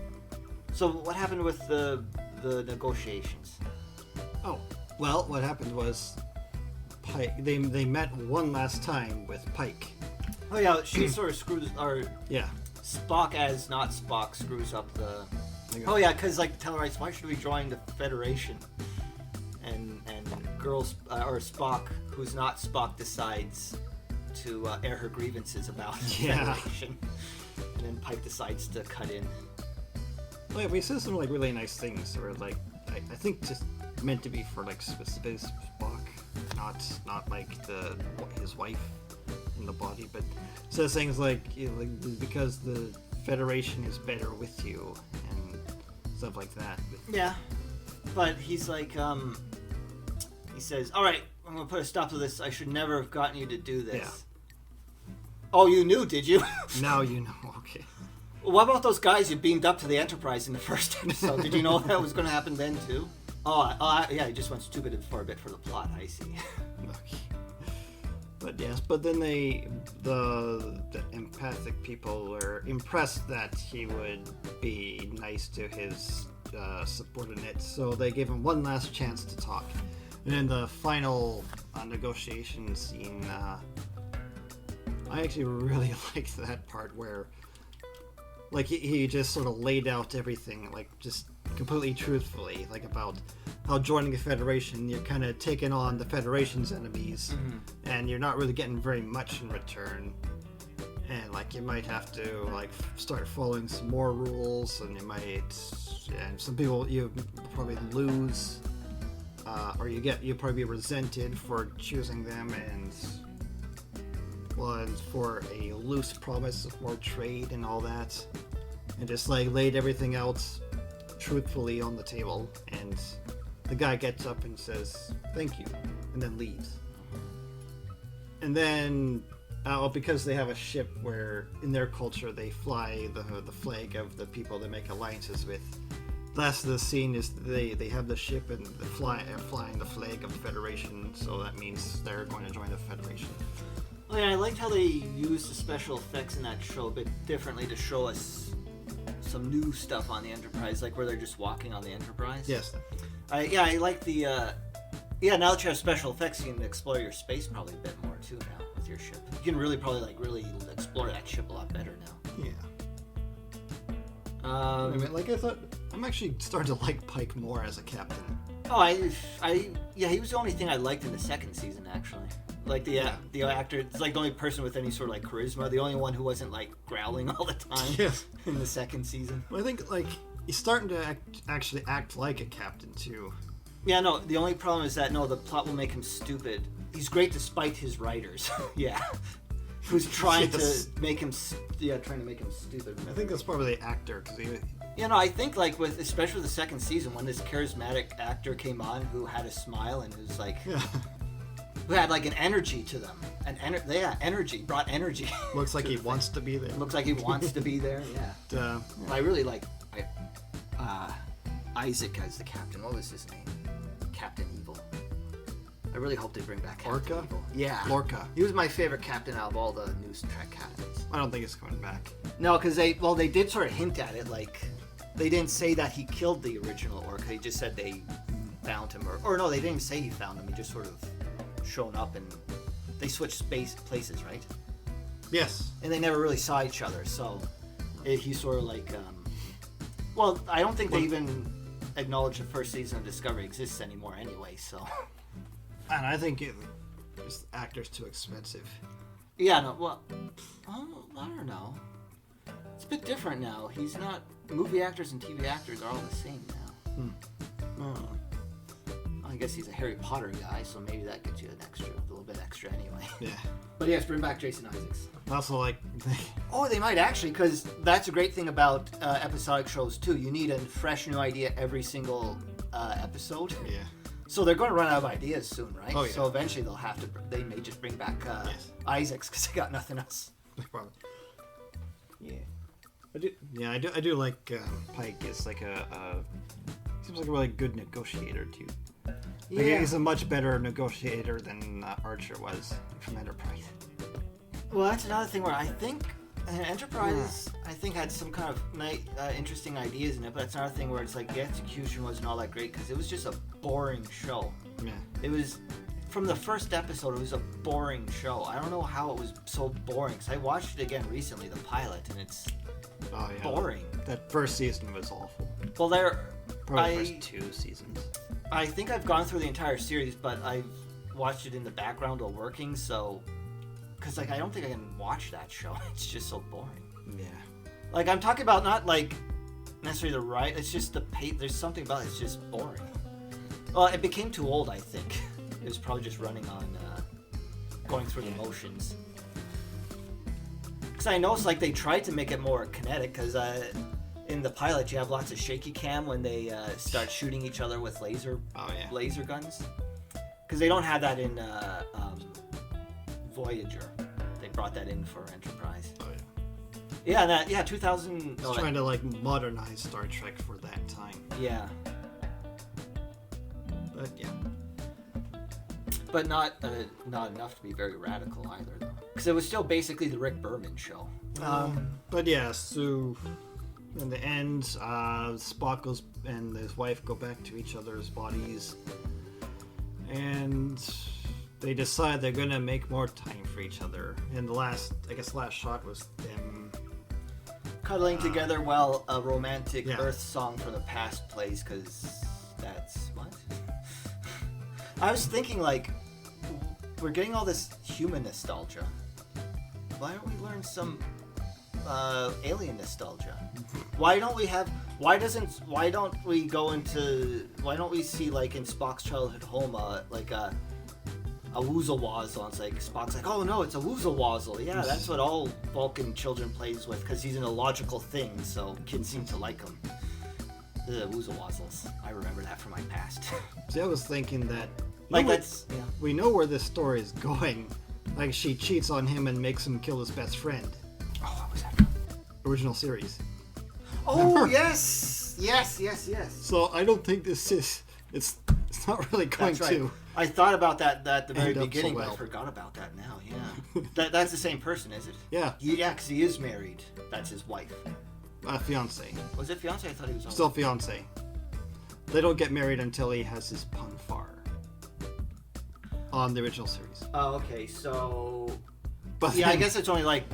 So what happened with the negotiations? Oh, well, what happened was Pike. They met one last time with Pike. Oh yeah, she sort of screws, or Yeah. Spock as not Spock screws up the. There you go. Oh yeah, because like tell her, right, why should we join the Federation? And girls or Spock, who's not Spock, decides to air her grievances about the Yeah. Federation, and then Pike decides to cut in. Well, yeah, we said some like really nice things, or like I think just meant to be for like specific Spock, not like his wife in the body, but says things like, because the Federation is better with you and stuff like that. Yeah, but he's like, he says, "All right, I'm gonna put a stop to this. I should never have gotten you to do this." Yeah. Oh, you knew, did you? Now you know. Okay. What about those guys you beamed up to the Enterprise in the first episode? Did you know that was going to happen then too? Yeah, he just went stupid for a bit for the plot. I see. Okay. But yes, but then the empathic people were impressed that he would be nice to his subordinates, so they gave him one last chance to talk. And in the final negotiation scene, I actually really liked that part where, like, he just sort of laid out everything, like, just completely truthfully, like, about how joining the Federation, you're kind of taking on the Federation's enemies, and you're not really getting very much in return. And, like, you might have to, like, start following some more rules, and and some people you probably lose, or you'll probably be resented for choosing them, and for a loose promise of more trade and all that, and just like laid everything out truthfully on the table. And the guy gets up and says thank you, and then leaves. And then because they have a ship where in their culture they fly the flag of the people they make alliances with, the last of the scene is they have the ship and flying the flag of the Federation, so that means they're going to join the Federation. Oh yeah, I liked how they used the special effects in that show a bit differently to show us some new stuff on the Enterprise, like where they're just walking on the Enterprise. Yes. I like the. Now that you have special effects, you can explore your space probably a bit more too now with your ship. You can really explore that ship a lot better now. Yeah. I mean, like, I thought, I'm actually starting to like Pike more as a captain. He was the only thing I liked in the second season actually. Like the actor, it's like the only person with any sort of like charisma, the only one who wasn't like growling all the time. Yes. In the second season. Well, I think like he's starting to actually act like a captain too. Yeah, no. The only problem is that the plot will make him stupid. He's great despite his writers. Yeah. Who's trying Yes. to make him trying to make him stupid. I think that's probably the actor, because he. I think like especially the second season when this charismatic actor came on who had a smile and was like. Yeah. Who had like an energy to them, energy brought energy. Looks like he wants to be there. Looks like he wants to be there. Yeah. I really like Isaac as the captain. What was his name? Captain Evil. I really hope they bring back Captain Lorca? Evil. Yeah. Lorca. He was my favorite captain out of all the new Trek captains. I don't think it's coming back. No, because they did sort of hint at it. Like they didn't say that he killed the original Orca. They just said they found him, or no, they didn't even say he found him. He just sort of shown up, and they switched places, right? Yes. And they never really saw each other, so he's sort of like I don't think they even acknowledge the first season of Discovery exists anymore anyway, so And I think this actor's too expensive. Yeah, no, well, I don't know. It's a bit different now. He's not. Movie actors and TV actors are all the same now. Oh. I guess he's a Harry Potter guy, so maybe that gets you a little bit extra anyway. Yeah. But yes, bring back Jason Isaacs. Also, like, Oh, they might actually, because that's a great thing about episodic shows too. You need a fresh new idea every single episode. yeah. So they're going to run out of ideas soon, right? Oh, yeah. So eventually they'll have to. They may just bring back Yes. Isaacs because they got nothing else. Probably. Yeah. I do like Pike is like seems like a really good negotiator too. Like, he's a much better negotiator than Archer was from Enterprise. Well, that's another thing where I think Enterprise, I think, had some kind of interesting ideas in it, but that's another thing where it's like the execution wasn't all that great because it was just a boring show. Yeah. It was, from the first episode, it was a boring show. I don't know how it was so boring because I watched it again recently, the pilot, and it's boring. That first season was awful. Well, Probably the first 2 seasons. I think I've gone through the entire series, but I've watched it in the background while working, so... Because, like, I don't think I can watch that show. It's just so boring. Yeah. Like, I'm talking about not, like, necessarily the right... It's just the pace... There's something about it that's just boring. Well, it became too old, I think. It was probably just running on... going through the motions. Because I noticed, like, they tried to make it more kinetic, because... in the pilot, you have lots of shaky cam when they start shooting each other with laser guns. Because they don't have that in Voyager. They brought that in for Enterprise. Oh yeah. Yeah, 2000. It's trying to like modernize Star Trek for that time. Yeah. But yeah. But not enough to be very radical either, though. Because it was still basically the Rick Berman show. But yeah, so. In the end, Spock and his wife go back to each other's bodies, and they decide they're gonna make more time for each other. And the last shot was them cuddling together while a romantic Yeah. Earth song from the past plays, because that's what? I was thinking, like, we're getting all this human nostalgia. Why don't we learn some alien nostalgia? Why don't we see, like, in Spock's childhood home, like a woozle wazzle? And it's like Spock's like, oh no, it's a woozle wazzle. Yeah, that's what all Vulcan children plays with because he's an illogical thing. So kids seem to like him. The woozle wazzles. I remember that from my past. See, I was thinking that we know where this story is going. Like, she cheats on him and makes him kill his best friend. Oh, what was that? Original series. Oh, yes. So I don't think this is. It's not really going That's right. to. I thought about that at the very End up so beginning, but well. I forgot about that now. Yeah, that's the same person, is it? Yeah. Yeah, because he is married. That's his wife. Fiance. Was it fiance? I thought he was Still fiance. They don't get married until he has his Punfar. On the original series. Oh, okay. So. But Yeah, I then- guess it's only like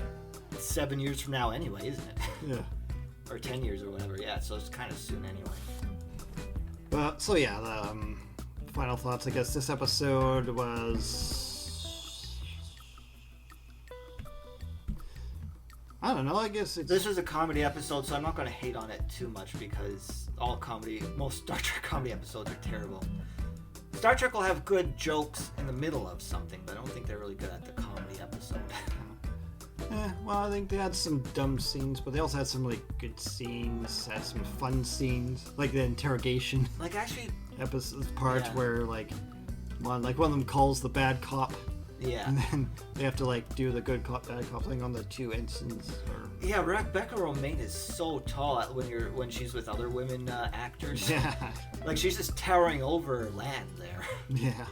7 years from now, anyway, isn't it? Yeah. Or 10 years or whatever. Yeah, so it's kind of soon anyway. But so yeah, the final thoughts. I guess this episode was. I don't know. I guess it's. This is a comedy episode, so I'm not going to hate on it too much because most Star Trek comedy episodes are terrible. Star Trek will have good jokes in the middle of something, but I don't think they're really good at the comedy episode. Well, I think they had some dumb scenes, but they also had some really good scenes. Had some fun scenes, like the interrogation Like, actually, episode part Yeah. where one of them calls the bad cop, yeah. and then they have to like do the good cop bad cop thing on the 2 ensigns. Or Yeah, Rebecca Romaine is so tall when she's with other women actors. yeah, Like, she's just towering over land there. yeah,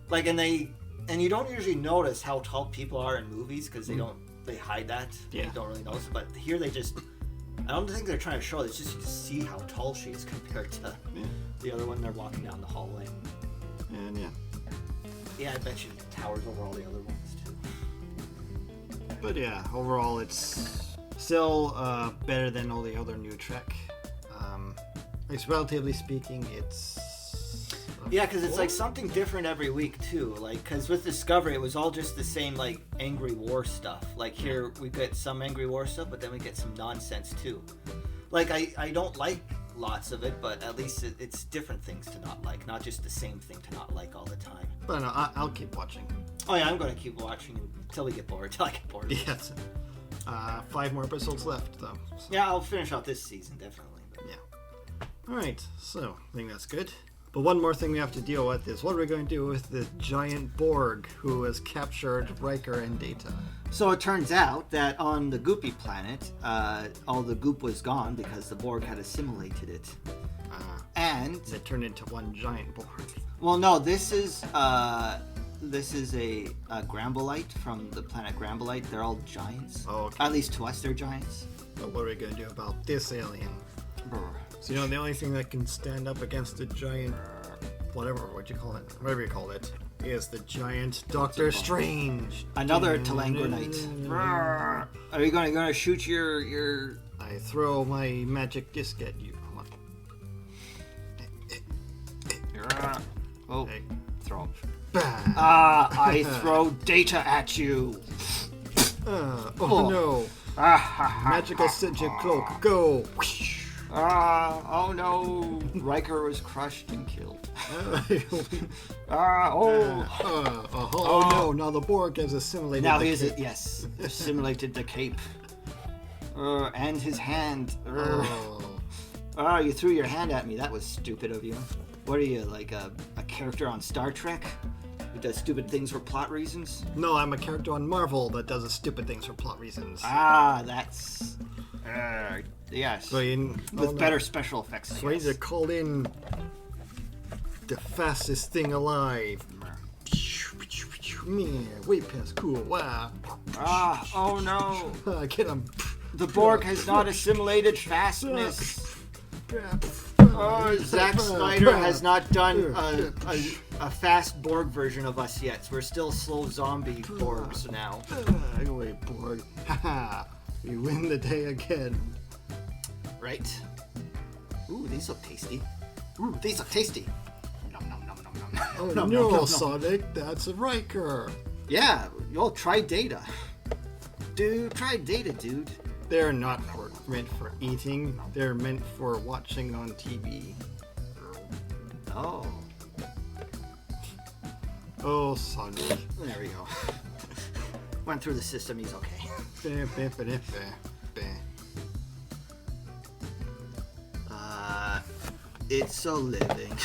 Like, and you don't usually notice how tall people are in movies because they hide that. Yeah. You don't really notice it. But here I don't think they're trying to show it. It's just you see how tall she is compared to the other one they're walking down the hallway. and yeah. Yeah, I bet she towers over all the other ones too. But yeah, overall it's still better than all the other new Trek. It's relatively speaking, it's Yeah, because it's like something different every week too. Like, because with Discovery, it was all just the same like Angry War stuff. Like here, we get some Angry War stuff, but then we get some nonsense too. Like I don't like lots of it, but at least it's different things to not like, not just the same thing to not like all the time. But no, I'll keep watching. Oh yeah, I'm going to keep watching until we get bored. Till I get bored. Yes. 5 more episodes left, though. So. Yeah, I'll finish out this season definitely. But... Yeah. All right. So I think that's good. But one more thing we have to deal with is what are we going to do with the giant Borg who has captured Riker and Data? So it turns out that on the Goopy planet, all the goop was gone because the Borg had assimilated it. And it turned into one giant Borg. Well, no, this is a Grambolite from the planet Grambolite. They're all giants. Oh, okay. At least to us, they're giants. But what are we going to do about this alien? Brr. So, the only thing that can stand up against a giant, whatever you call it, is the giant Doctor Strange. Another Telangranite. Are you gonna shoot your? I throw my magic disc at you. Oh, Hey. throw. Bah! I throw Data at you. Oh no! Magical Sigil cloak, go! Oh no! Riker was crushed and killed. Oh no! Now the Borg has assimilated. Now the he is cape. it? Yes, assimilated the cape. And his hand. You threw your hand at me. That was stupid of you. What are you, like a character on Star Trek who does stupid things for plot reasons? No, I'm a character on Marvel that does stupid things for plot reasons. That's. Yes. So With better special effects. So I need to call in the fastest thing alive. Man, way past cool. Wow. Oh no. Get him. The Borg has not assimilated fastness. Zack Snyder has not done a fast Borg version of us yet. So we're still slow zombie Borgs now. Anyway, Borg. Haha. We win the day again. Right? Ooh, these look tasty. Ooh, these look tasty. Nom nom nom nom nom. Oh Nom, no, nom, nom, nom. Sonic, that's a Riker. Yeah, y'all try Data. Dude, try Data, dude. They're not meant for eating. They're meant for watching on TV. Oh. Oh, Sonic. There we go. Went through the system, he's okay. It's a living.